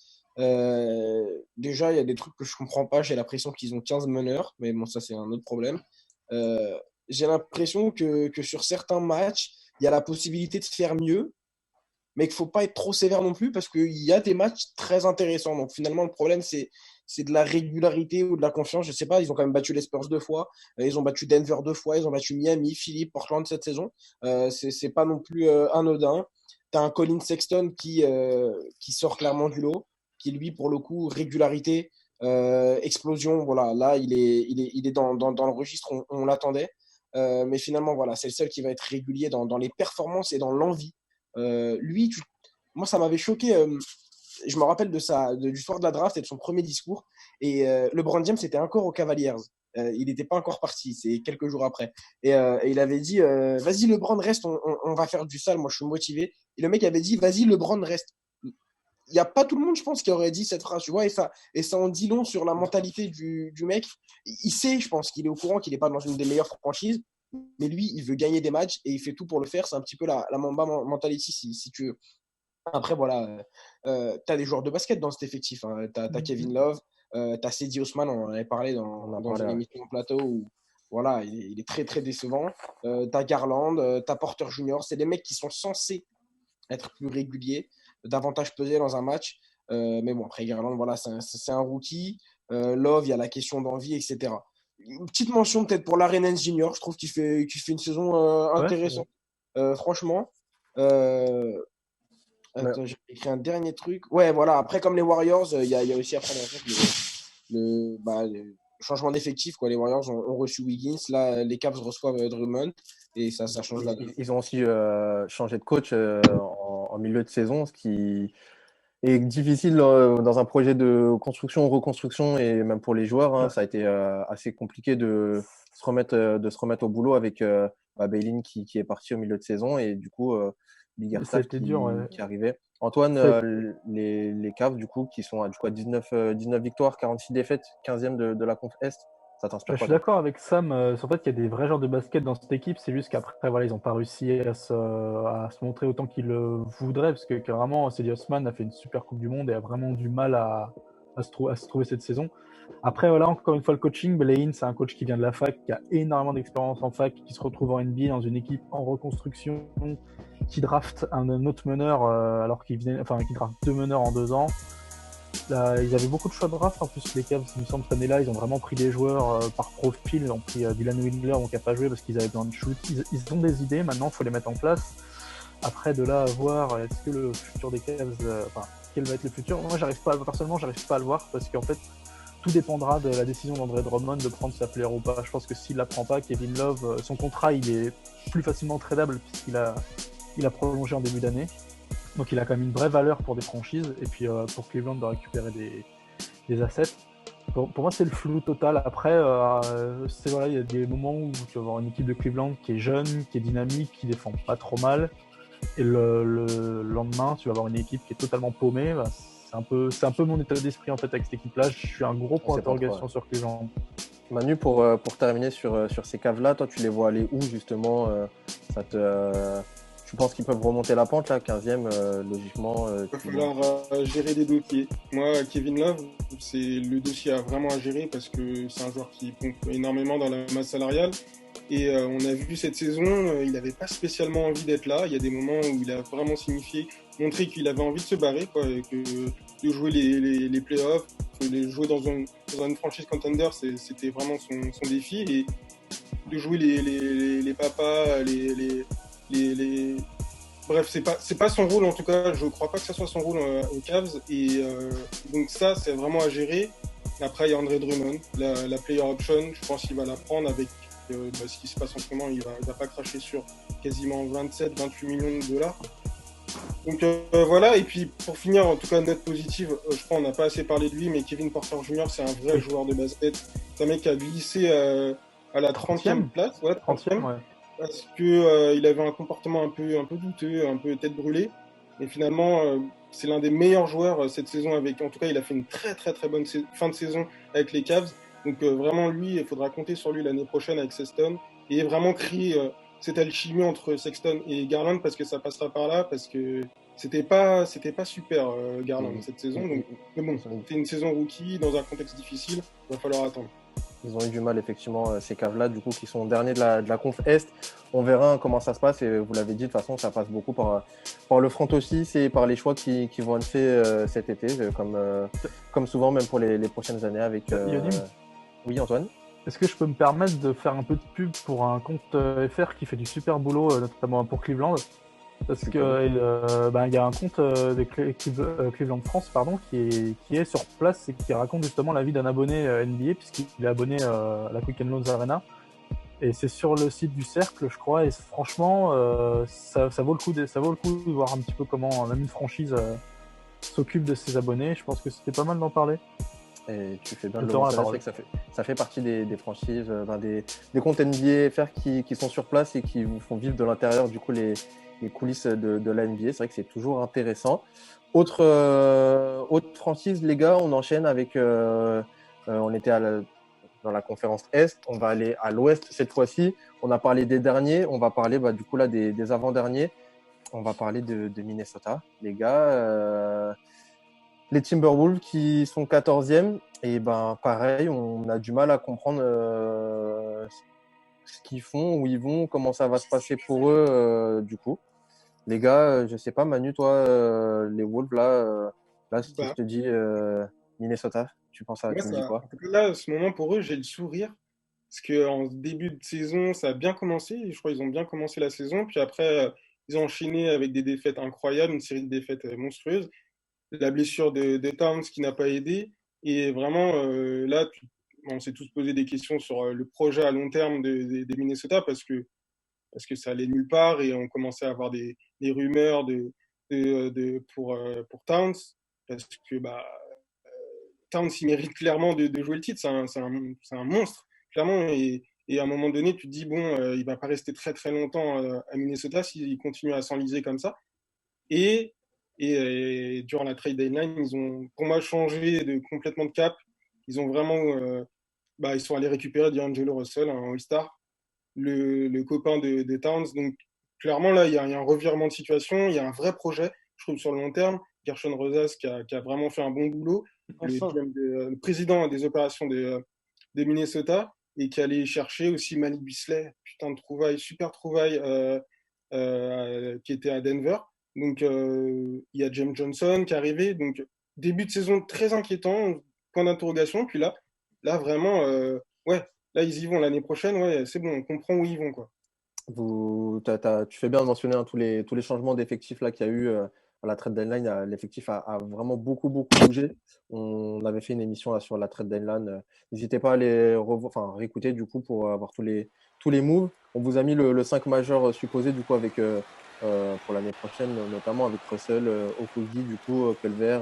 E: Déjà, il y a des trucs que je comprends pas. J'ai l'impression qu'ils ont 15 meneurs, mais bon, ça, c'est un autre problème. J'ai l'impression que sur certains matchs, il y a la possibilité de faire mieux, mais qu'il ne faut pas être trop sévère non plus parce qu'il y a des matchs très intéressants. Donc finalement, le problème, c'est de la régularité ou de la confiance. Je ne sais pas, ils ont quand même battu les Spurs 2 fois, ils ont battu Denver 2 fois, ils ont battu Miami, Philly, Portland cette saison. C'est pas non plus anodin. Tu as un Colin Sexton qui sort clairement du lot, qui lui, pour le coup, régularité, explosion. Voilà, là, il est dans le registre, on l'attendait. Mais finalement, voilà, c'est le seul qui va être régulier dans les performances et dans l'envie. Lui, moi, ça m'avait choqué. Je me rappelle du soir de la draft et de son premier discours. Et LeBron James était encore aux Cavaliers. Il n'était pas encore parti, c'est quelques jours après. Et il avait dit vas-y, LeBron, reste, on va faire du sale, moi je suis motivé. Et le mec avait dit vas-y, LeBron, reste. Il n'y a pas tout le monde, je pense, qui aurait dit cette phrase, tu vois, et ça en dit long sur la mentalité du mec. Il sait, je pense, qu'il est au courant qu'il n'est pas dans une des meilleures franchises, mais lui, il veut gagner des matchs et il fait tout pour le faire. C'est un petit peu la Mamba mentality, si tu veux. Après, voilà, tu as des joueurs de basket dans cet effectif. Hein. Tu as Kevin Love, tu as Cedi Osman, on en avait parlé dans une émission de plateau où voilà, il est très, très décevant. Tu as Garland, tu as Porter Junior. C'est des mecs qui sont censés être plus réguliers, davantage peser dans un match. Mais bon, après Garland, voilà, c'est un rookie. Love, il y a la question d'envie, etc. Une petite mention peut-être pour Larry Junior. Je trouve qu'il fait une saison intéressante. Franchement. Attends, j'ai écrit un dernier truc. Ouais, voilà. Après, comme les Warriors, il y a aussi après changement d'effectif, quoi. Les Warriors ont reçu Wiggins, là, les Cavs reçoivent Drummond, et ça change la donne.
A: Ils ont aussi changé de coach en milieu de saison, ce qui est difficile dans un projet de construction ou reconstruction, et même pour les joueurs, hein, ça a été assez compliqué de se remettre au boulot avec Baylin qui est parti au milieu de saison, et du coup Big
B: Ça a
A: Artaf
B: été dur, ouais.
A: qui arrivait. Antoine,
B: Ça-
A: les Cavs du coup qui sont à 19 victoires, 46 défaites, 15e de la conf Est, ça t'inspire
B: Je
A: quoi
B: suis
A: toi?
B: d'accord avec Sam. En fait, il y a des vrais joueurs de basket dans cette équipe. C'est juste qu'après, voilà, ils n'ont pas réussi à se montrer autant qu'ils le voudraient. Parce que carrément, Cedi Osman a fait une super Coupe du Monde et a vraiment du mal à se trouver cette saison. Après, voilà, encore une fois, le coaching. Blaine, c'est un coach qui vient de la fac, qui a énormément d'expérience en fac, qui se retrouve en NBA dans une équipe en reconstruction, qui draft un autre meneur alors qu'il draft 2 meneurs en 2 ans. Là, ils avaient beaucoup de choix de draft en plus, les Cavs, il me semble, cette année-là. Ils ont vraiment pris des joueurs par profil. Ils ont pris Dylan Windler, donc qui n'a pas joué parce qu'ils avaient besoin de shoot. Ils ont des idées, maintenant, il faut les mettre en place. Après, de là à voir, est-ce que le futur des Cavs, quel va être le futur? Moi, personnellement, j'arrive pas à le voir parce qu'en fait, tout dépendra de la décision d'André Drummond de prendre sa player ou pas. Je pense que s'il la prend pas, Kevin Love, son contrat, il est plus facilement tradable puisqu'il a prolongé en début d'année. Donc il a quand même une vraie valeur pour des franchises et puis pour Cleveland de récupérer des assets. Pour moi, c'est le flou total. Après, voilà, il y a des moments où tu vas avoir une équipe de Cleveland qui est jeune, qui est dynamique, qui défend pas trop mal. Et le lendemain, tu vas avoir une équipe qui est totalement paumée. Bah, c'est un peu mon état d'esprit en fait avec cette équipe-là. Je suis un gros point d'interrogation sur Cleveland.
A: Manu, pour terminer sur ces Cavs-là, toi, tu les vois aller où justement tu penses qu'ils peuvent remonter la pente, là, 15e, logiquement
D: Il va falloir gérer des dossiers. Moi, Kevin Love, c'est le dossier à vraiment à gérer parce que c'est un joueur qui pompe énormément dans la masse salariale. Et on a vu cette saison, il n'avait pas spécialement envie d'être là. Il y a des moments où il a vraiment montré qu'il avait envie de se barrer, quoi, et que de jouer les playoffs, de jouer dans une franchise contender, c'était vraiment son défi. Et de jouer les papas, Bref, c'est pas son rôle en tout cas. Je crois pas que ça soit son rôle aux Cavs. Et donc ça, c'est vraiment à gérer. Après, il y a André Drummond, la player option. Je pense qu'il va la prendre avec ce qui se passe en ce moment. Il va pas cracher sur quasiment 27-28 millions de dollars. Donc voilà. Et puis pour finir, en tout cas, note positive. Je crois qu'on n'a pas assez parlé de lui, mais Kevin Porter Jr. c'est un vrai joueur de basket. C'est un mec qui a glissé à la 30e place. Ouais, 30e. Ouais. Parce que il avait un comportement un peu douteux, un peu tête brûlée. Et finalement, c'est l'un des meilleurs joueurs cette saison. En tout cas, il a fait une très très très bonne fin de saison avec les Cavs. Donc vraiment, lui, il faudra compter sur lui l'année prochaine avec Sexton et vraiment créer cette alchimie entre Sexton et Garland parce que ça passera par là, parce que c'était pas super Garland cette saison. Donc, mais bon, c'était une saison rookie dans un contexte difficile. Il va falloir attendre.
A: Ils ont eu du mal, effectivement, ces Cavs-là, du coup, qui sont derniers de la conf Est. On verra comment ça se passe. Et vous l'avez dit, de toute façon, ça passe beaucoup par le front office et par les choix qui vont être faits cet été, comme souvent, même pour les prochaines années. Avec, Oui, Antoine?
B: Est-ce que je peux me permettre de faire un peu de pub pour un compte FR qui fait du super boulot, notamment pour Cleveland? Parce que il y a un compte de Cleveland France qui est sur place et qui raconte justement la vie d'un abonné NBA puisqu'il est abonné à la Quicken Loans Arena et c'est sur le site du Cercle, je crois, et franchement ça vaut le coup de voir un petit peu comment même une franchise s'occupe de ses abonnés. Je pense que c'était pas mal d'en parler.
A: Et tu fais bien de le mentionner, c'est que ça fait partie des franchises, des comptes NBA FR qui sont sur place et qui vous font vivre de l'intérieur du coup les coulisses de la NBA. C'est vrai que c'est toujours intéressant. Autre franchise, les gars, on enchaîne avec on était dans la conférence Est, on va aller à l'Ouest cette fois-ci. On a parlé des derniers, on va parler du coup là des avant-derniers. On va parler de Minnesota, les gars. Les Timberwolves qui sont 14e, et pareil, on a du mal à comprendre ce qu'ils font, où ils vont, comment ça va se passer pour eux du coup. Les gars, je sais pas, Manu, toi, les Wolves, là si je te dis Minnesota, tu me dis quoi?
D: Là, à ce moment, pour eux, j'ai le sourire. Parce qu'en début de saison, ça a bien commencé. Je crois qu'ils ont bien commencé la saison. Puis après, ils ont enchaîné avec des défaites incroyables, une série de défaites monstrueuses. La blessure de Towns qui n'a pas aidé. Et vraiment, là, on s'est tous posé des questions sur le projet à long terme des Minnesota parce que ça allait nulle part et on commençait à avoir des rumeurs pour Towns parce que Towns il mérite clairement de jouer le titre, c'est un monstre clairement et à un moment donné tu te dis bon il va pas rester très très longtemps à Minnesota s'il continue à s'enliser comme ça et, et durant la trade deadline ils ont pour moi changé complètement de cap, ils ont vraiment ils sont allés récupérer D'Angelo Russell, un All-Star, le copain de Towns. Donc, clairement, là, il y a un revirement de situation. Il y a un vrai projet, je trouve, sur le long terme. Gershon Rosas qui a vraiment fait un bon boulot,
E: Enfin.
D: le président des opérations de Minnesota, et qui allait chercher aussi Malik Beasley, putain de trouvaille, super trouvaille, qui était à Denver. Donc, il y a James Johnson qui est arrivé. Donc, début de saison très inquiétant, point d'interrogation. Puis là vraiment, ouais, là, ils y vont l'année prochaine. Ouais, c'est bon, on comprend où ils vont, quoi.
A: Tu fais bien de mentionner tous les changements d'effectifs là qu'il y a eu à la trade deadline. L'effectif a vraiment beaucoup bougé. On avait fait une émission là sur la trade deadline. N'hésitez pas à les réécouter du coup pour avoir tous les moves. On vous a mis le 5 majeur supposé du coup avec pour l'année prochaine, notamment avec Russell, Okogie, du coup, Culver,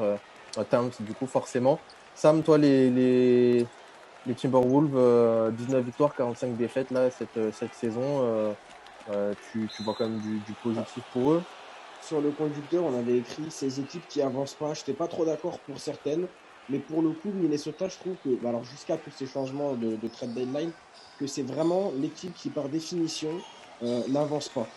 A: Towns, du coup, forcément. Sam, toi, les Timberwolves, 19 victoires, 45 défaites là, cette saison. Tu vois quand même du positif pour eux.
E: Sur le conducteur, on avait écrit ces équipes qui avancent pas. Je n'étais pas trop d'accord pour certaines, mais pour le coup, Minnesota, je trouve que, alors jusqu'à tous ces changements de trade deadline, que c'est vraiment l'équipe qui, par définition, n'avance pas.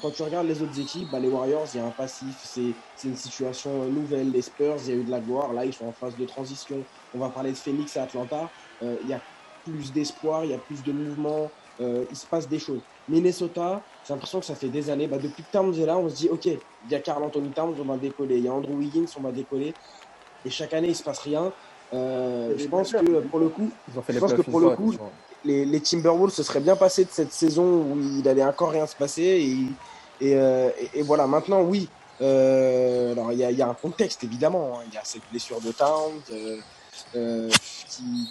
E: Quand tu regardes les autres équipes, les Warriors, il y a un passif, c'est une situation nouvelle. Les Spurs, il y a eu de la gloire. Là, ils sont en phase de transition. On va parler de Phoenix à Atlanta. Il y a plus d'espoir, il y a plus de mouvement. Il se passe des choses. Minnesota, j'ai l'impression que ça fait des années. Depuis que Towns est là, on se dit ok, il y a Karl Anthony Towns, on va décoller. Il y a Andrew Wiggins, on va décoller. Et chaque année, il ne se passe rien. Je pense que pour le coup, les Timberwolves se seraient bien passés de cette saison où il allait encore rien se passer. Et voilà, maintenant, oui. Alors, il y a un contexte, évidemment. Il y a cette blessure de Towns.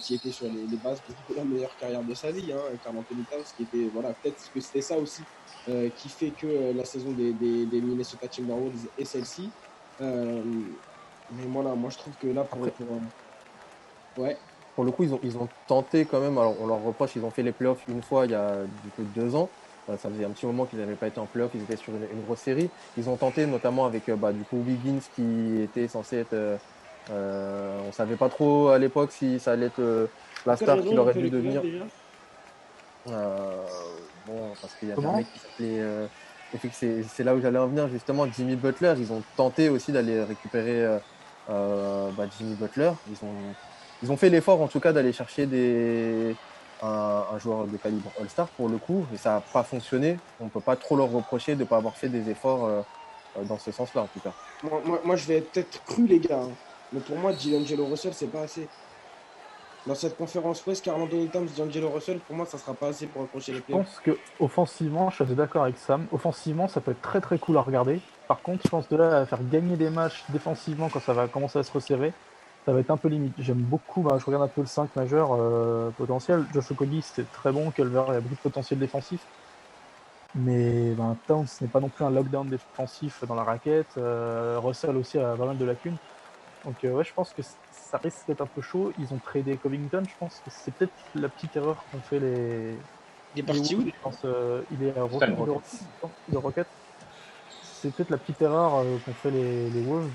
E: Qui était sur les bases de la meilleure carrière de sa vie, Karl Anthony Towns, qui était, voilà, peut-être que c'était ça aussi qui fait que la saison des Minnesota Timberwolves est celle-ci. Mais voilà, moi je trouve que là,
A: pour le coup, ils ont tenté quand même. Alors, on leur reproche, ils ont fait les playoffs une fois il y a du coup 2 ans. Ça faisait un petit moment qu'ils n'avaient pas été en playoffs, ils étaient sur une grosse série. Ils ont tenté notamment avec du coup Wiggins qui était censé être. On savait pas trop à l'époque si ça allait être la star qu'il aurait dû devenir. Parce qu'il y avait un mec qui s'appelait. C'est là où j'allais en venir justement, Jimmy Butler. Ils ont tenté aussi d'aller récupérer Jimmy Butler. Ils ont fait l'effort en tout cas d'aller chercher un joueur de calibre All-Star pour le coup, et ça n'a pas fonctionné. On ne peut pas trop leur reprocher de ne pas avoir fait des efforts dans ce sens-là en tout cas.
E: Moi je vais être peut-être cru les gars, mais pour moi D'Angelo Russell c'est pas assez. Dans cette conférence Ouest, Karl Anthony Towns, D'Angelo Russell, pour moi ça sera pas assez pour accrocher les playoffs.
B: Je pense que offensivement, je suis assez d'accord avec Sam. Offensivement, ça peut être très très cool à regarder. Par contre, je pense de là à faire gagner des matchs défensivement quand ça va commencer à se resserrer, ça va être un peu limite. J'aime beaucoup, je regarde un peu le 5 majeur potentiel. Josh Okogie, c'était très bon. Culver, il y a beaucoup de potentiel défensif. Mais Towns n'est pas non plus un lockdown défensif dans la raquette. Russell aussi a pas mal de lacunes. Donc je pense que ça risque d'être un peu chaud. Ils ont tradé Covington, je pense que c'est peut-être la petite erreur qu'ont fait les...
E: Il est parti où ?
B: Je pense il est à de Rocket. C'est peut-être la petite erreur qu'ont fait les Wolves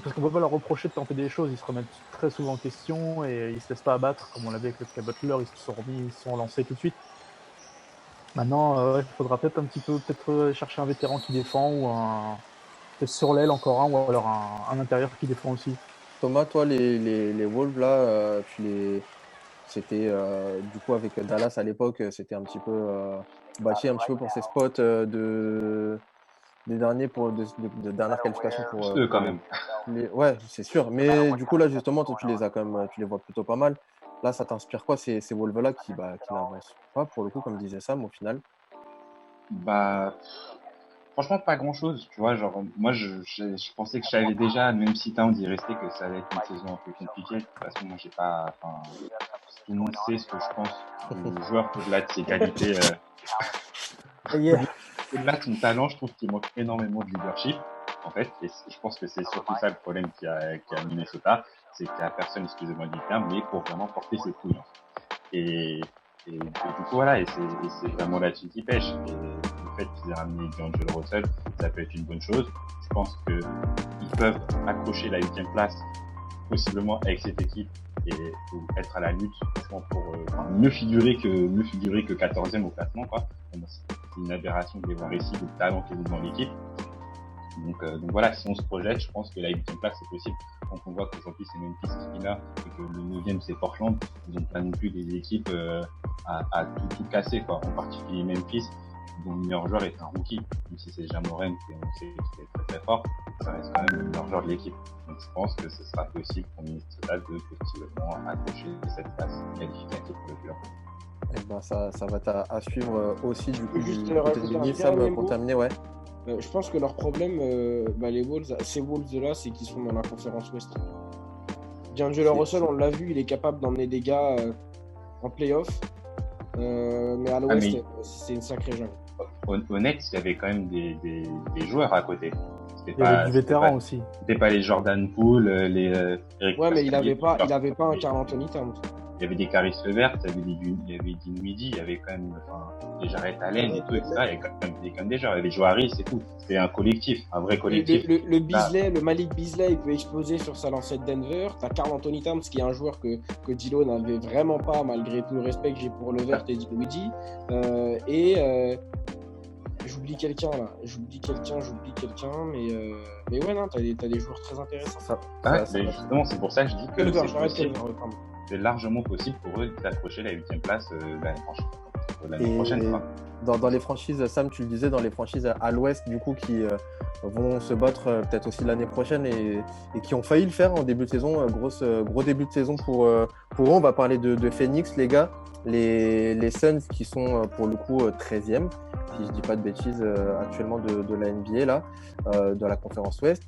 B: parce qu'on peut pas leur reprocher de tenter des choses. Ils se remettent très souvent en question et ils se laissent pas abattre comme on l'avait avec le cas Butler. Ils se sont lancés tout de suite. Maintenant, il faudra peut-être un petit peu chercher un vétéran qui défend ou peut-être sur l'aile encore un, ou alors un intérieur qui défend aussi.
A: Thomas, toi, les Wolves, là, c'était du coup avec Dallas à l'époque, c'était un petit peu bâti un petit peu pour ces spots des derniers de dernière qualification pour
C: eux quand même.
A: Ouais, c'est sûr. Mais du coup, là, justement, toi, tu les as quand même, tu les vois plutôt pas mal. Là, ça t'inspire quoi, ces Wolves-là qui n'avancent pas, pour le coup, comme disait Sam, au final?
C: Franchement, pas grand-chose, tu vois. Genre, moi, je pensais que je savais déjà, même si Towns y restait, que ça allait être une saison un peu compliquée. De toute façon, moi, j'ai pas. Enfin, tout le monde sait ce que je pense du joueur au-delà de ses qualités.
A: Yeah.
C: Au-delà de son talent, je trouve qu'il manque énormément de leadership, en fait. Et je pense que c'est surtout ça le problème qu'il y a Minnesota, c'est qu'il n'y a personne, excusez-moi du terme, mais pour vraiment porter ses couilles. Et, du coup, voilà, et c'est vraiment là-dessus qui pêche. Et le fait qu'ils aient ramené D'Angelo Russell, ça peut être une bonne chose. Je pense que ils peuvent accrocher la 8e place, possiblement avec cette équipe, et ou être à la lutte, franchement, pour mieux figurer que 14e au classement, quoi. C'est une aberration de les voir ici, le talent qu'ils ont dans l'équipe. Donc voilà, si on se projette, je pense que la 8e place c'est possible. Quand on voit qu'aujourd'hui c'est Memphis qui est là et que le 9e c'est Portland, ils n'ont pas non plus des équipes à tout casser, quoi. En particulier Memphis, dont le meilleur joueur est un rookie, même si c'est Jamoran et on sait qu'il est très très fort, ça reste quand même le meilleur joueur de l'équipe. Donc je pense que ce sera possible pour Minnesota de possiblement accrocher cette place qualificative pour le club.
A: Eh ben, ça va être à suivre aussi du coup
E: Juste
A: du côté
E: rajouter
A: de
E: un
A: Nils, Sam,
E: dernier
A: pour
E: mot.
A: terminer, ouais.
E: Je pense que leur problème, les Wolves, ces Wolves-là, c'est qu'ils sont dans la conférence Ouest. D'Angelo Russell, on l'a vu, il est capable d'emmener des gars en playoff. Mais à l'Ouest, c'est une sacrée jungle.
C: Honnête, il y avait quand même des joueurs à côté.
B: Il y avait du vétéran aussi.
C: C'était pas les Jordan Poole, les Eric
E: Ouais, mais il avait pas un
C: mais
E: Karl Anthony Towns.
C: il y avait des Caris Levert, il y avait Dinwiddie, il y avait quand même des Jarrett Allen et tout, etc. Il y avait quand même des joueurs, il y avait Joe Harris et tout. C'était un collectif, un vrai collectif.
E: Le Beasley, le Malik Beasley, il peut exploser sur sa lancée de Denver. T'as Karl Anthony Towns qui est un joueur que Dilo n'avait vraiment pas, malgré tout le respect que j'ai pour Levert et Dinwiddie. J'oublie quelqu'un là, mais ouais, non, t'as des joueurs très intéressants.
C: Justement, c'est pour ça que je dis que
E: Pardon.
C: c'est largement possible pour eux d'accrocher la 8e place l'année prochaine.
A: Dans les franchises, Sam, tu le disais, dans les franchises à l'ouest, du coup, qui vont se battre peut-être aussi l'année prochaine et qui ont failli le faire en début de saison, gros début de saison pour eux. On va parler de Phoenix, les gars, les Suns qui sont pour le coup 13e, si je dis pas de bêtises, actuellement de la NBA, là, de la conférence ouest.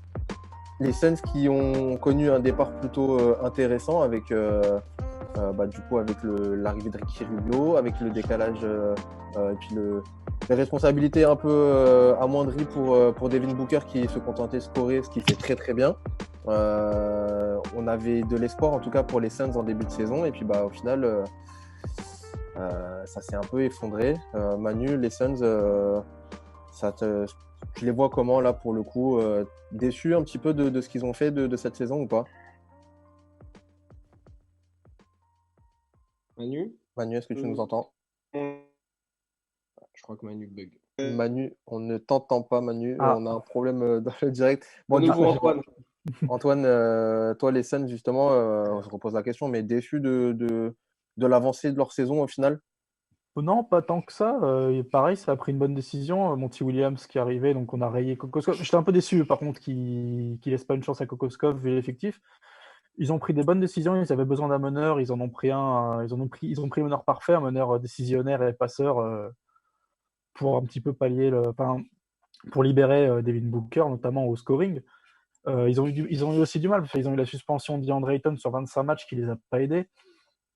A: Les Suns qui ont connu un départ plutôt intéressant avec du coup avec l'arrivée de Ricky Rubio, avec le décalage et puis les responsabilités un peu amoindries pour Devin Booker qui se contentait de scorer, ce qui fait très très bien. On avait de l'espoir en tout cas pour les Suns en début de saison et puis au final ça s'est un peu effondré. Manu, les Suns, tu les vois comment là pour le coup, déçus un petit peu de ce qu'ils ont fait de cette saison ou pas?
E: Manu,
A: est-ce que tu nous entends?
E: Je crois que Manu bug.
A: Manu, on ne t'entend pas, Manu. On a un problème dans le direct.
E: Bon, du coup,
A: Antoine, toi, les Suns, justement, je repose la question, mais déçu de l'avancée de leur saison au final?
B: Non, pas tant que ça. Pareil, ça a pris une bonne décision. Monty Williams qui est arrivé, donc on a rayé Kokoskov. J'étais un peu déçu, par contre, qu'il laisse pas une chance à Kokoskov vu l'effectif. Ils ont pris des bonnes décisions. Ils avaient besoin d'un meneur. Ils ont pris le meneur parfait, un meneur décisionnaire et passeur pour un petit peu pour libérer Devin Booker, notamment au scoring. Ils ont eu aussi du mal parce qu'ils ont eu la suspension de DeAndre Ayton sur 25 matchs qui les a pas aidés.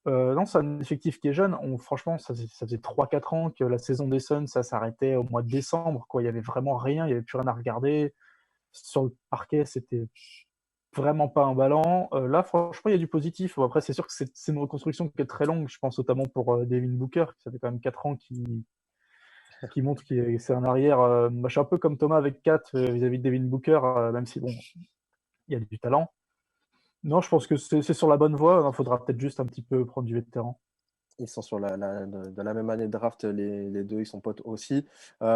B: Non, c'est un effectif qui est jeune. Franchement, ça faisait 3-4 ans que la saison des Suns, ça s'arrêtait au mois de décembre. Il n'y avait vraiment rien, il n'y avait plus rien à regarder. Sur le parquet, c'était vraiment pas emballant. Là, franchement, il y a du positif. Après, c'est sûr que c'est une reconstruction qui est très longue. Je pense notamment pour Devin Booker, qui ça fait quand même 4 ans qui montre que c'est un arrière. Je suis un peu comme Thomas avec Kat vis-à-vis de Devin Booker, même si, bon, il y a du talent. Non, je pense que c'est sur la bonne voie. Il faudra peut-être juste un petit peu prendre du vétéran.
A: Ils sont sur de la même année de draft, les deux, ils sont potes aussi. C'est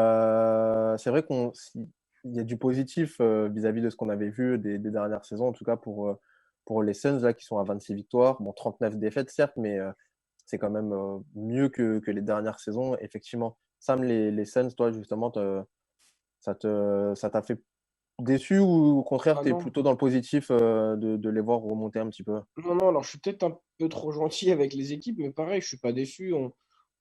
A: vrai qu'il y a du positif vis-à-vis de ce qu'on avait vu des dernières saisons, en tout cas pour les Suns là, qui sont à 26 victoires. Bon, 39 défaites, certes, mais c'est quand même mieux que les dernières saisons. Effectivement, Sam, les Suns, toi, justement, ça t'a fait déçu ou au contraire, tu es plutôt dans le positif de les voir remonter un petit peu?
E: Non, alors je suis peut-être un peu trop gentil avec les équipes, mais pareil, je suis pas déçu.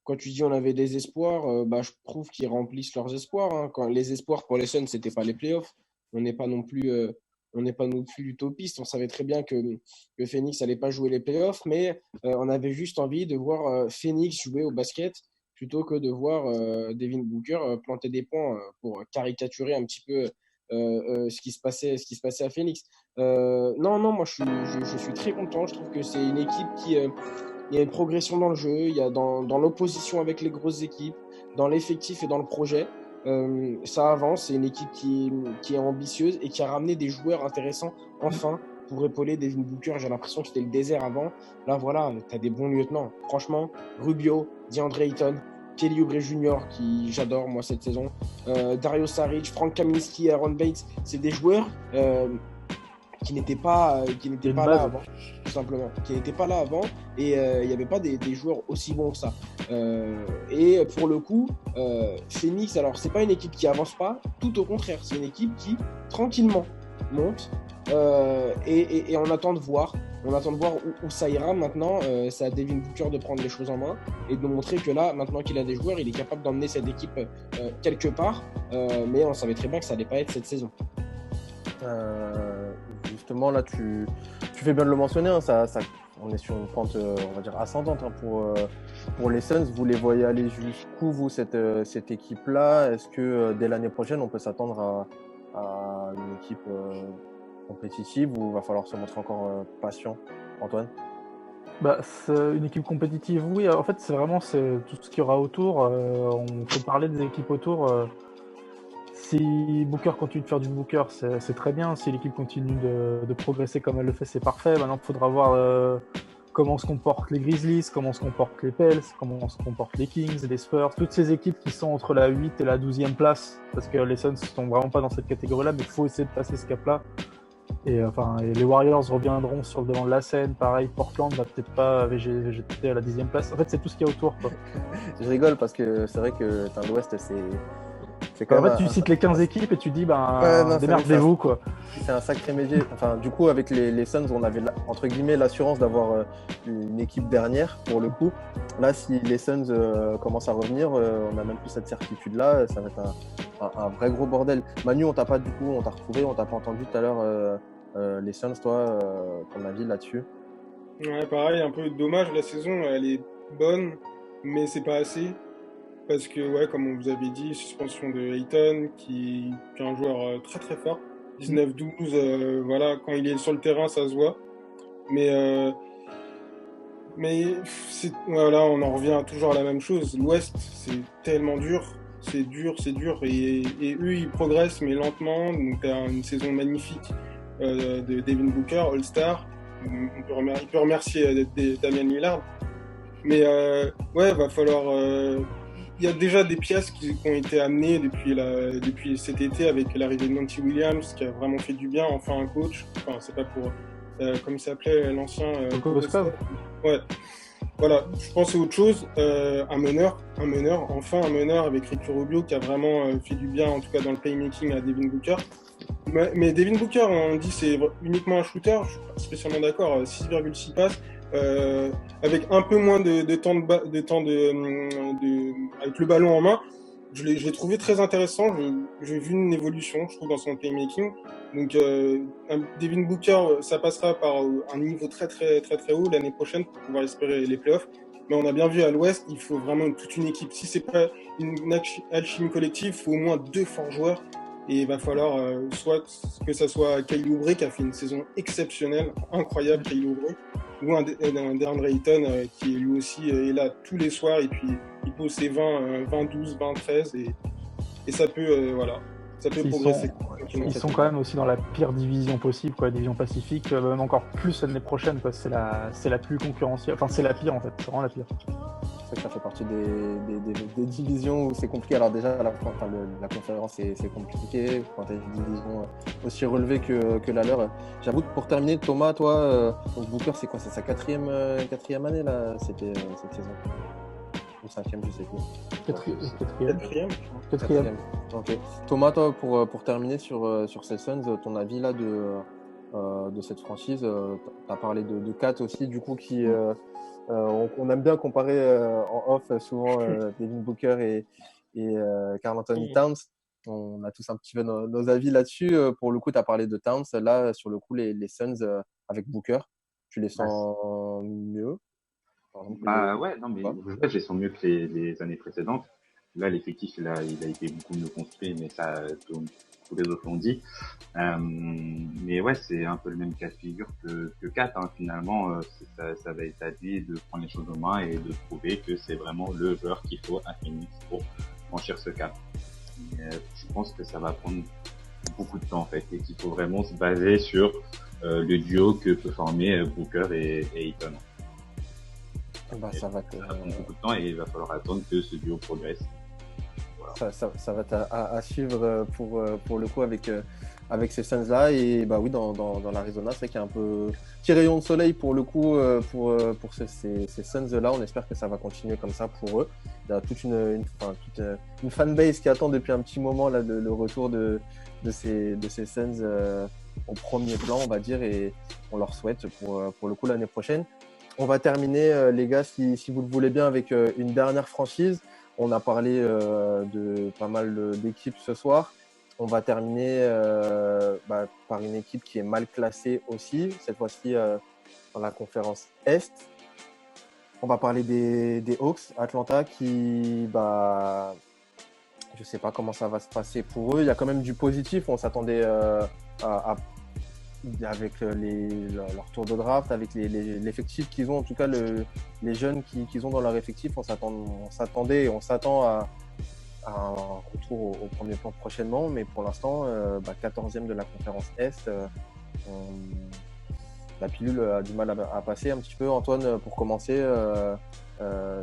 E: quand tu dis on avait des espoirs, je trouve qu'ils remplissent leurs espoirs, hein. Quand les espoirs pour les Suns, c'était pas les playoffs. On n'est pas non plus, on n'est pas non plus utopiste. On savait très bien que Phoenix allait pas jouer les playoffs, mais on avait juste envie de voir Phoenix jouer au basket plutôt que de voir Devin Booker planter des points pour caricaturer un petit peu ce qui se passait à Phoenix. Non, moi je suis très content. Je trouve que c'est une équipe qui il y a une progression dans le jeu, il y a dans l'opposition avec les grosses équipes, dans l'effectif et dans le projet. Ça avance, c'est une équipe qui est ambitieuse et qui a ramené des joueurs intéressants enfin pour épauler Devin Booker. J'ai l'impression que c'était le désert avant. Là, voilà, tu as des bons lieutenants. Franchement, Rubio, DeAndre Ayton, Kelly Oubre Jr., qui j'adore moi cette saison, Dario Saric, Frank Kaminsky, Aaron Bates, c'est des joueurs qui n'étaient pas là avant, tout simplement. Qui n'étaient pas là avant et il n'y avait pas des joueurs aussi bons que ça. Et pour le coup, Phoenix, alors c'est pas une équipe qui avance pas, tout au contraire, c'est une équipe qui tranquillement monte et on attend de voir. On attend de voir où ça ira maintenant. C'est à Devin Booker de prendre les choses en main et de montrer que là, maintenant qu'il a des joueurs, il est capable d'emmener cette équipe quelque part. Mais on savait très bien que ça n'allait pas être cette saison.
A: Justement, là, tu fais bien de le mentionner. Hein, on est sur une pente, on va dire, ascendante hein, pour les Suns. Vous les voyez aller jusqu'où, vous, cette équipe-là? Est-ce que dès l'année prochaine, on peut s'attendre à une équipe compétitive ou va falloir se montrer encore patient, Antoine?
B: C'est une équipe compétitive, oui. En fait, c'est tout ce qu'il y aura autour. On peut parler des équipes autour. Si Booker continue de faire du Booker, c'est très bien. Si l'équipe continue de progresser comme elle le fait, c'est parfait. Maintenant, il faudra voir comment se comportent les Grizzlies, comment se comportent les Pels, comment se comportent les Kings, les Spurs, toutes ces équipes qui sont entre la 8 et la 12e place, parce que les Suns ne sont vraiment pas dans cette catégorie-là, mais il faut essayer de passer ce cap-là. Et les Warriors reviendront sur le devant de la scène. Pareil, Portland va peut-être pas végéter à la 10e place. En fait, c'est tout ce qu'il y a autour, quoi.
A: Je rigole parce que c'est vrai que l'Ouest, c'est quand même.
B: En fait, tu cites les 15 équipes et tu dis, démerdez-vous, quoi.
A: C'est un sacré métier. Enfin, du coup, avec les Suns, on avait, entre guillemets, l'assurance d'avoir une équipe dernière, pour le coup. Là, si les Suns commencent à revenir, on n'a même plus cette certitude-là. Ça va être un vrai gros bordel. Manu, on t'a pas retrouvé, on t'a pas entendu tout à l'heure. Les Suns, toi, ton avis là-dessus?
D: Ouais, pareil, un peu dommage. La saison, elle est bonne, mais c'est pas assez. Parce que, ouais, comme on vous avait dit, suspension de Ayton, qui est un joueur très très fort. 19-12, voilà, quand il est sur le terrain, ça se voit. Mais voilà, on en revient toujours à la même chose. L'Ouest, c'est tellement dur. C'est dur. Et eux, ils progressent, mais lentement. Donc, t'as une saison magnifique de Devin Booker, All-Star. Il peut remercier Damian Lillard. Mais ouais, va falloir... Il y a déjà des pièces qui ont été amenées depuis cet été avec l'arrivée de Monty Williams, qui a vraiment fait du bien. Enfin, un coach. Enfin, c'est pas pour... comme il s'appelait l'ancien... ouais. Voilà, je pense à autre chose. Un meneur. Enfin, un meneur avec Ricky Rubio qui a vraiment fait du bien, en tout cas dans le playmaking à Devin Booker. Mais Devin Booker, on dit c'est uniquement un shooter. Je suis pas spécialement d'accord. 6,6 passes. Avec un peu moins de temps avec le ballon en main, je l'ai trouvé très intéressant. J'ai vu une évolution, je trouve, dans son playmaking. Donc, Devin Booker, ça passera par un niveau très très très très haut l'année prochaine pour pouvoir espérer les playoffs. Mais on a bien vu à l'Ouest, il faut vraiment toute une équipe. Si c'est pas une alchimie collective, il faut au moins 2 forts joueurs. Et il va falloir soit que ça soit Kelly Oubre qui a fait une saison exceptionnelle, incroyable, Kelly Oubre, ou un DeAndre Ayton qui lui aussi est là tous les soirs et puis il pose ses 20-12, 20-13 et ça peut ça peut progresser.
B: Ils sont quand même aussi dans la pire division possible, quoi, la division Pacifique, même encore plus l'année prochaine, quoi. C'est la plus concurrentielle, enfin c'est la pire en fait, c'est vraiment la pire.
A: C'est vrai que ça fait partie des divisions où c'est compliqué. Alors déjà, la conférence, c'est compliqué. Quand tu as une division aussi relevée que la leur. J'avoue que pour terminer, Thomas, toi, donc Booker, c'est quoi? C'est sa quatrième année, là, cette saison? Ou cinquième, je sais plus. Quatrième. Ok. Thomas, toi, pour terminer sur ces Suns, ton avis là de cette franchise, tu as parlé de Kat aussi, du coup, qui On aime bien comparer en off souvent Devin Booker et Karl Anthony Towns. On a tous un petit peu nos avis là-dessus. Pour le coup, tu as parlé de Towns. Là, sur le coup, les Suns avec Booker, tu les sens mieux? Par exemple,
C: Ouais, non, mais
A: pas.
C: en fait, je les sens mieux que les années précédentes. Là, l'effectif, il a été beaucoup mieux construit, mais ça, tous les autres l'ont dit. Mais ouais, c'est un peu le même cas de figure que Kat, hein. Finalement, ça va être à lui de prendre les choses en main et de prouver que c'est vraiment le joueur qu'il faut à Phoenix pour franchir ce cap. Mais, je pense que ça va prendre beaucoup de temps, en fait, et qu'il faut vraiment se baser sur le duo que peut former Booker et Ayton.
A: Ça va te...
C: prendre beaucoup de temps et il va falloir attendre que ce duo progresse.
A: Voilà. Ça va être à suivre pour le coup avec ces Suns-là. Et bah oui, dans l'Arizona, c'est qu'il y a un peu petit rayon de soleil pour le coup pour ces Suns-là. On espère que ça va continuer comme ça pour eux. Il y a toute une fanbase qui attend depuis un petit moment là, le retour de ces Suns au premier plan, on va dire, et on leur souhaite pour le coup l'année prochaine. On va terminer, les gars, si vous le voulez bien, avec une dernière franchise. On a parlé de pas mal d'équipes ce soir. On va terminer par une équipe qui est mal classée aussi, cette fois-ci dans la conférence Est. On va parler des Hawks, Atlanta, qui, je sais pas comment ça va se passer pour eux. Il y a quand même du positif. On s'attendait avec leur tour de draft, avec l'effectif qu'ils ont, en tout cas les jeunes qu'ils ont dans leur effectif, on s'attendait et on s'attend à un retour au premier plan prochainement, mais pour l'instant, 14e de la conférence Est, la pilule a du mal à passer un petit peu. Antoine, pour commencer,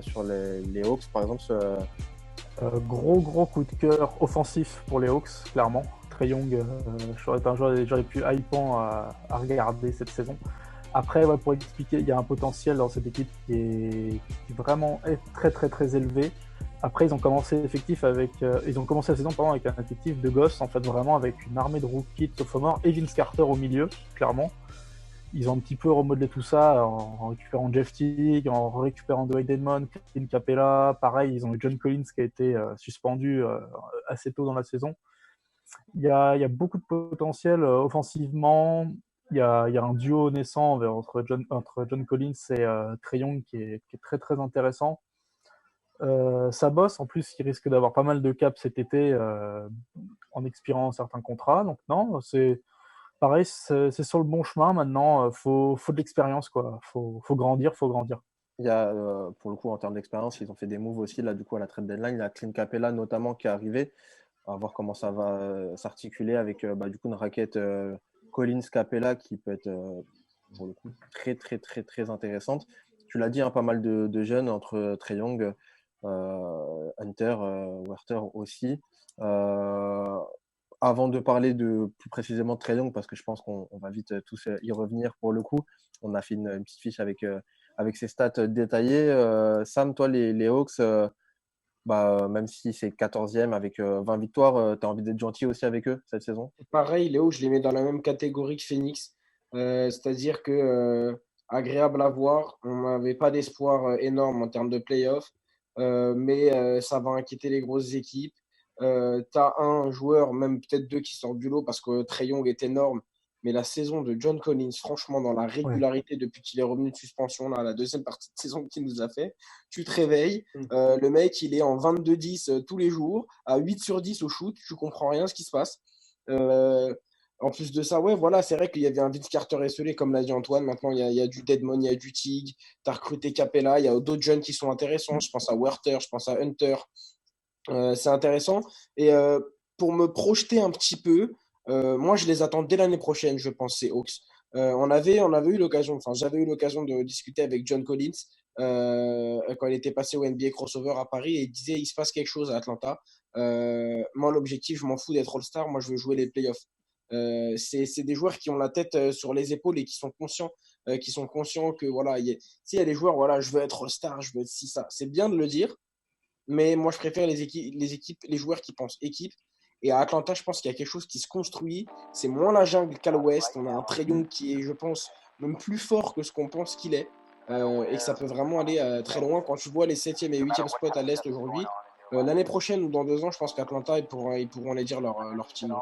A: sur les Hawks, par exemple.
B: Gros coup de cœur offensif pour les Hawks, clairement. Trae Young, j'aurais pu hypant à regarder cette saison. Après, pour expliquer, il y a un potentiel dans cette équipe qui vraiment est très très très élevé. Après, ils ont commencé la saison avec un effectif de gosses, en fait, vraiment avec une armée de rookies, de sophomores et Vince Carter au milieu, clairement. Ils ont un petit peu remodelé tout ça en récupérant Jeff Teague, en récupérant Dwight Edmond, Clint Capella. Pareil, ils ont eu John Collins qui a été suspendu assez tôt dans la saison. Il y a beaucoup de potentiel offensivement. Il y a un duo naissant entre John Collins et Trae Young qui est très très intéressant. Ça bosse, en plus, il risque d'avoir pas mal de caps cet été en expirant certains contrats. Donc non, c'est pareil, c'est sur le bon chemin maintenant. Faut de l'expérience, quoi. Faut grandir.
A: Il y a, pour le coup, en termes d'expérience, ils ont fait des moves aussi, là, du coup, à la trade deadline. Il y a Clint Capella, notamment, qui est arrivé. À voir comment ça va s'articuler avec, du coup, une raquette Collins Capella qui peut être, pour le coup, très, très, très, très intéressante. Tu l'as dit, hein, pas mal de jeunes entre Trae Young, Hunter, Werther aussi. Avant de parler plus précisément de Trae Young, parce que je pense qu'on va vite tous y revenir pour le coup, on a fait une petite fiche avec ses stats détaillées. Sam, toi, les Hawks, même si c'est 14e avec 20 victoires, tu as envie d'être gentil aussi avec eux cette saison?
E: Pareil, Léo, je les mets dans la même catégorie que Phoenix. C'est-à-dire que agréable à voir. On n'avait pas d'espoir énorme en termes de playoff, mais ça va inquiéter les grosses équipes. Tu as un joueur, même peut-être deux, qui sortent du lot parce que Trae Young est énorme. Mais la saison de John Collins, franchement, dans la régularité depuis qu'il est revenu de suspension, là, la deuxième partie de saison qu'il nous a fait, tu te réveilles, le mec, il est en 22-10 tous les jours, à 8 sur 10 au shoot, tu comprends rien ce qui se passe. En plus de ça, ouais, voilà, c'est vrai qu'il y avait un Vince Carter esselé, comme l'a dit Antoine. Maintenant, il y a du Deadmon, il y a du Teague. Tu as recruté Capella, il y a d'autres jeunes qui sont intéressants. Je pense à Werther, je pense à Hunter. C'est intéressant. Et pour me projeter un petit peu, moi, je les attends dès l'année prochaine, je pense, ces Hawks. J'avais eu l'occasion de discuter avec John Collins quand il était passé au NBA Crossover à Paris et il disait il se passe quelque chose à Atlanta. Moi, l'objectif, je m'en fous d'être All-Star. Moi, je veux jouer les playoffs. C'est des joueurs qui ont la tête sur les épaules et qui sont conscients que voilà, s'il y a des joueurs, voilà, je veux être All-Star, je veux être ci, ça. C'est bien de le dire, mais moi, je préfère les joueurs qui pensent équipe. Et à Atlanta, je pense qu'il y a quelque chose qui se construit. C'est moins la jungle qu'à l'ouest. On a un Trae Young qui est, je pense, même plus fort que ce qu'on pense qu'il est. et que ça peut vraiment aller très loin. Quand tu vois les 7e et 8e spots à l'Est aujourd'hui, l'année prochaine ou dans 2 ans, je pense qu'Atlanta, ils pourront aller dire leur petit mot.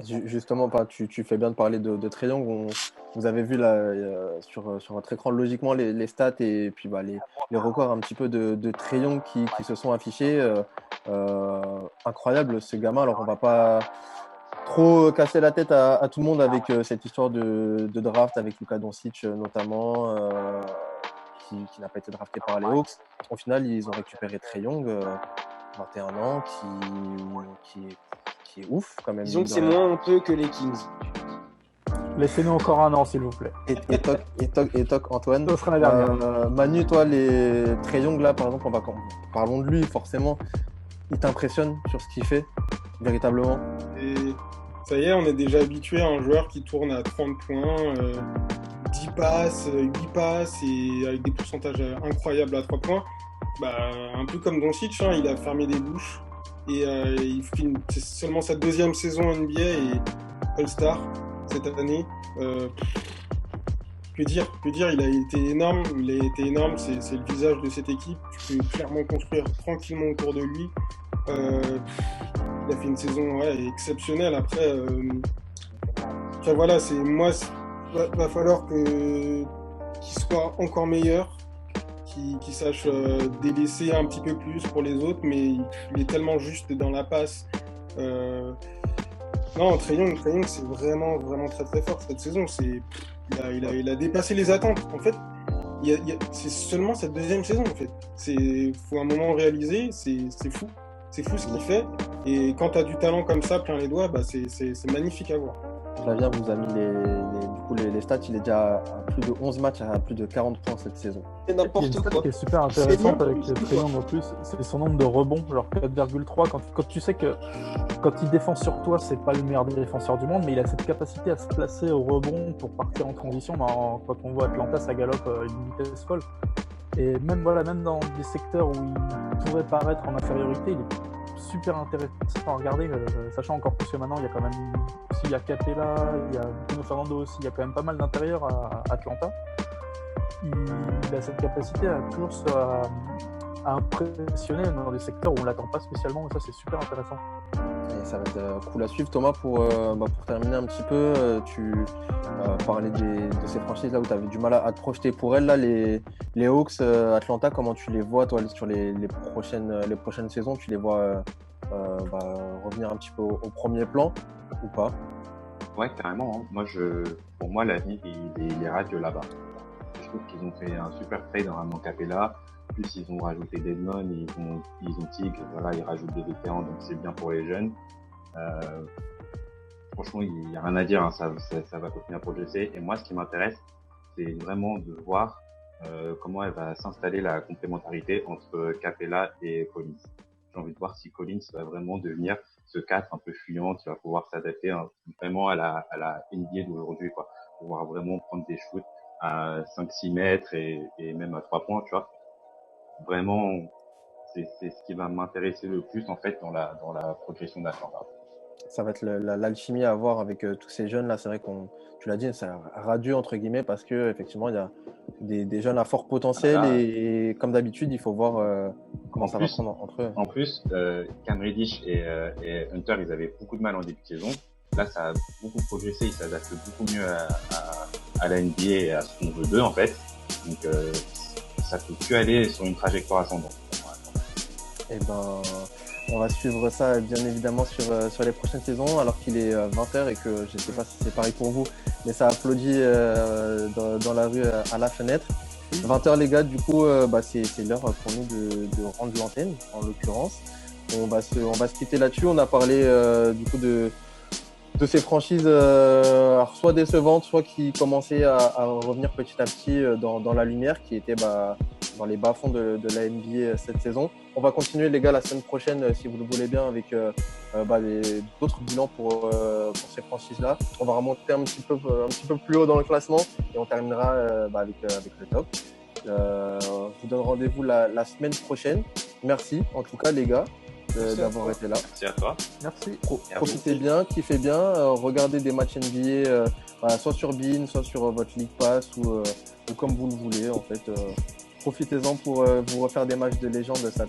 A: Justement, tu fais bien de parler de Trae Young. Vous avez vu là, sur votre écran logiquement les stats et puis les records un petit peu de Trae Young qui se sont affichés. Incroyable ce gamin. Alors on va pas trop casser la tête à tout le monde avec cette histoire de draft avec Luka Doncic notamment, qui n'a pas été drafté par les Hawks. Au final, ils ont récupéré Trae Young, 21 ans, qui est ouf quand même.
E: Disons que c'est moins honteux que les Kings.
B: Laissez-nous encore un an, s'il vous plaît.
A: Et toc, Antoine.
B: Ça sera la dernière.
A: Manu, toi, les Trae Young là, par exemple, parlons de lui forcément. Il t'impressionne sur ce qu'il fait, véritablement.
D: Et ça y est, on est déjà habitué à un joueur qui tourne à 30 points, 10 passes, 8 passes et avec des pourcentages incroyables à 3 points. Un peu comme Doncic, hein, il a fermé des bouches et c'est seulement sa 2e saison NBA et All-Star cette année. Que dire, il a été énorme, c'est le visage de cette équipe. Tu peux clairement construire tranquillement autour de lui. Il a fait une saison exceptionnelle. Après, voilà, va falloir qu'il soit encore meilleur, qu'il sache délaisser un petit peu plus pour les autres, mais il est tellement juste dans la passe. Non, Trae Young, c'est vraiment, vraiment très très fort cette saison. Il a dépassé les attentes. En fait, c'est seulement sa 2e saison. En fait, faut un moment réaliser. C'est fou. C'est fou ce qu'il fait. Et quand tu as du talent comme ça, plein les doigts, c'est magnifique à voir.
A: Flavien vous a mis les stats. Il est déjà à plus de 11 matchs, à plus de 40 points cette saison.
E: C'est n'importe quoi.
B: Ce qui est super intéressant avec Trae Young en plus, c'est son nombre de rebonds, genre 4,3. Quand tu sais que quand il défend sur toi, c'est pas le meilleur défenseur du monde, mais il a cette capacité à se placer au rebond pour partir en transition. Quand on voit Atlanta, ça galope à une vitesse folle. Et même dans des secteurs où il pourrait paraître en infériorité, il est super intéressant à regarder, sachant encore plus que maintenant, il y a quand même il y a Capella, il y a Bruno Fernando aussi, il y a quand même pas mal d'intérieurs à Atlanta. Il a cette capacité à toujours à impressionner dans des secteurs où on l'attend pas spécialement, et ça c'est super intéressant.
A: Et ça va être cool à suivre. Thomas, pour terminer un petit peu, tu parlais de ces franchises là où tu avais du mal à te projeter pour elles, là, les Hawks, Atlanta, comment tu les vois toi sur les prochaines saisons? Tu les vois revenir un petit peu au premier plan ou pas?
C: Ouais, carrément. Hein. Pour moi, l'avenir, il est radieux là-bas. Je trouve qu'ils ont fait un super trade en ramenant Capella. Plus ils ont rajouté Dedmon, ils ont Tigre, voilà, ils rajoutent des vétérans, donc c'est bien pour les jeunes. Franchement, il n'y a rien à dire, hein, ça va continuer à progresser. Et moi, ce qui m'intéresse, c'est vraiment de voir comment elle va s'installer la complémentarité entre Capella et Collins. J'ai envie de voir si Collins va vraiment devenir ce 4 un peu fuyant qui va pouvoir s'adapter vraiment à la NBA d'aujourd'hui, quoi. Pouvoir vraiment prendre des shoots à 5-6 mètres et même à 3 points, tu vois. Vraiment, c'est ce qui va m'intéresser le plus, en fait, dans la progression d'Atlanta.
A: Ça va être l'alchimie à avoir avec tous ces jeunes là. C'est vrai tu l'as dit, c'est radieux entre guillemets parce que effectivement il y a des jeunes à fort potentiel et comme d'habitude il faut voir comment ça va prendre entre eux.
C: En plus, Cam Reddish et Hunter, ils avaient beaucoup de mal en début de saison. Là, ça a beaucoup progressé, ils s'adaptent beaucoup mieux à la NBA et à ce qu'on veut d'eux en fait. Donc ça peut plus aller sur une trajectoire ascendante.
A: Et on va suivre ça bien évidemment sur les prochaines saisons alors qu'il est 20h et que je ne sais pas si c'est pareil pour vous, mais ça applaudit dans la rue à la fenêtre. 20h les gars, du coup c'est l'heure pour nous de rendre l'antenne en l'occurrence. On va se quitter là-dessus. On a parlé du coup de ces franchises soit décevantes, soit qui commençaient à revenir petit à petit dans la lumière, qui étaient dans les bas-fonds de la NBA cette saison. On va continuer les gars la semaine prochaine si vous le voulez bien avec d'autres bilans pour ces franchises-là. On va remonter un petit peu plus haut dans le classement et on terminera avec le top. Je vous donne rendez-vous la semaine prochaine. Merci en tout cas les gars d'avoir été là.
C: Merci à toi.
B: Merci.
A: Profitez bien, kiffez bien, regardez des matchs NBA soit sur Bein, soit sur votre League Pass ou ou comme vous le voulez en fait. Profitez-en pour vous refaire des matchs de légende, ça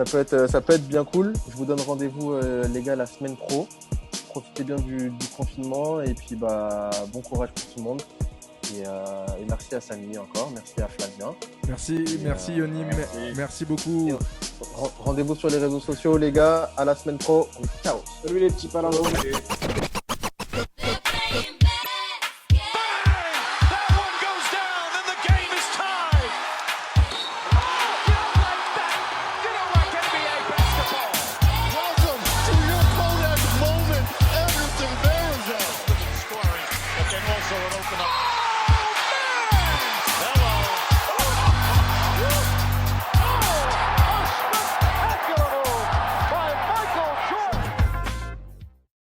A: peut être bien cool. Je vous donne rendez-vous les gars la semaine pro. Profitez bien du confinement et puis bon courage pour tout le monde. Et merci à Samy encore, merci à Flavien.
F: Merci Yoni, merci beaucoup.
A: Rendez-vous sur les réseaux sociaux les gars, à la semaine pro. Ciao.
E: Salut les petits paladins.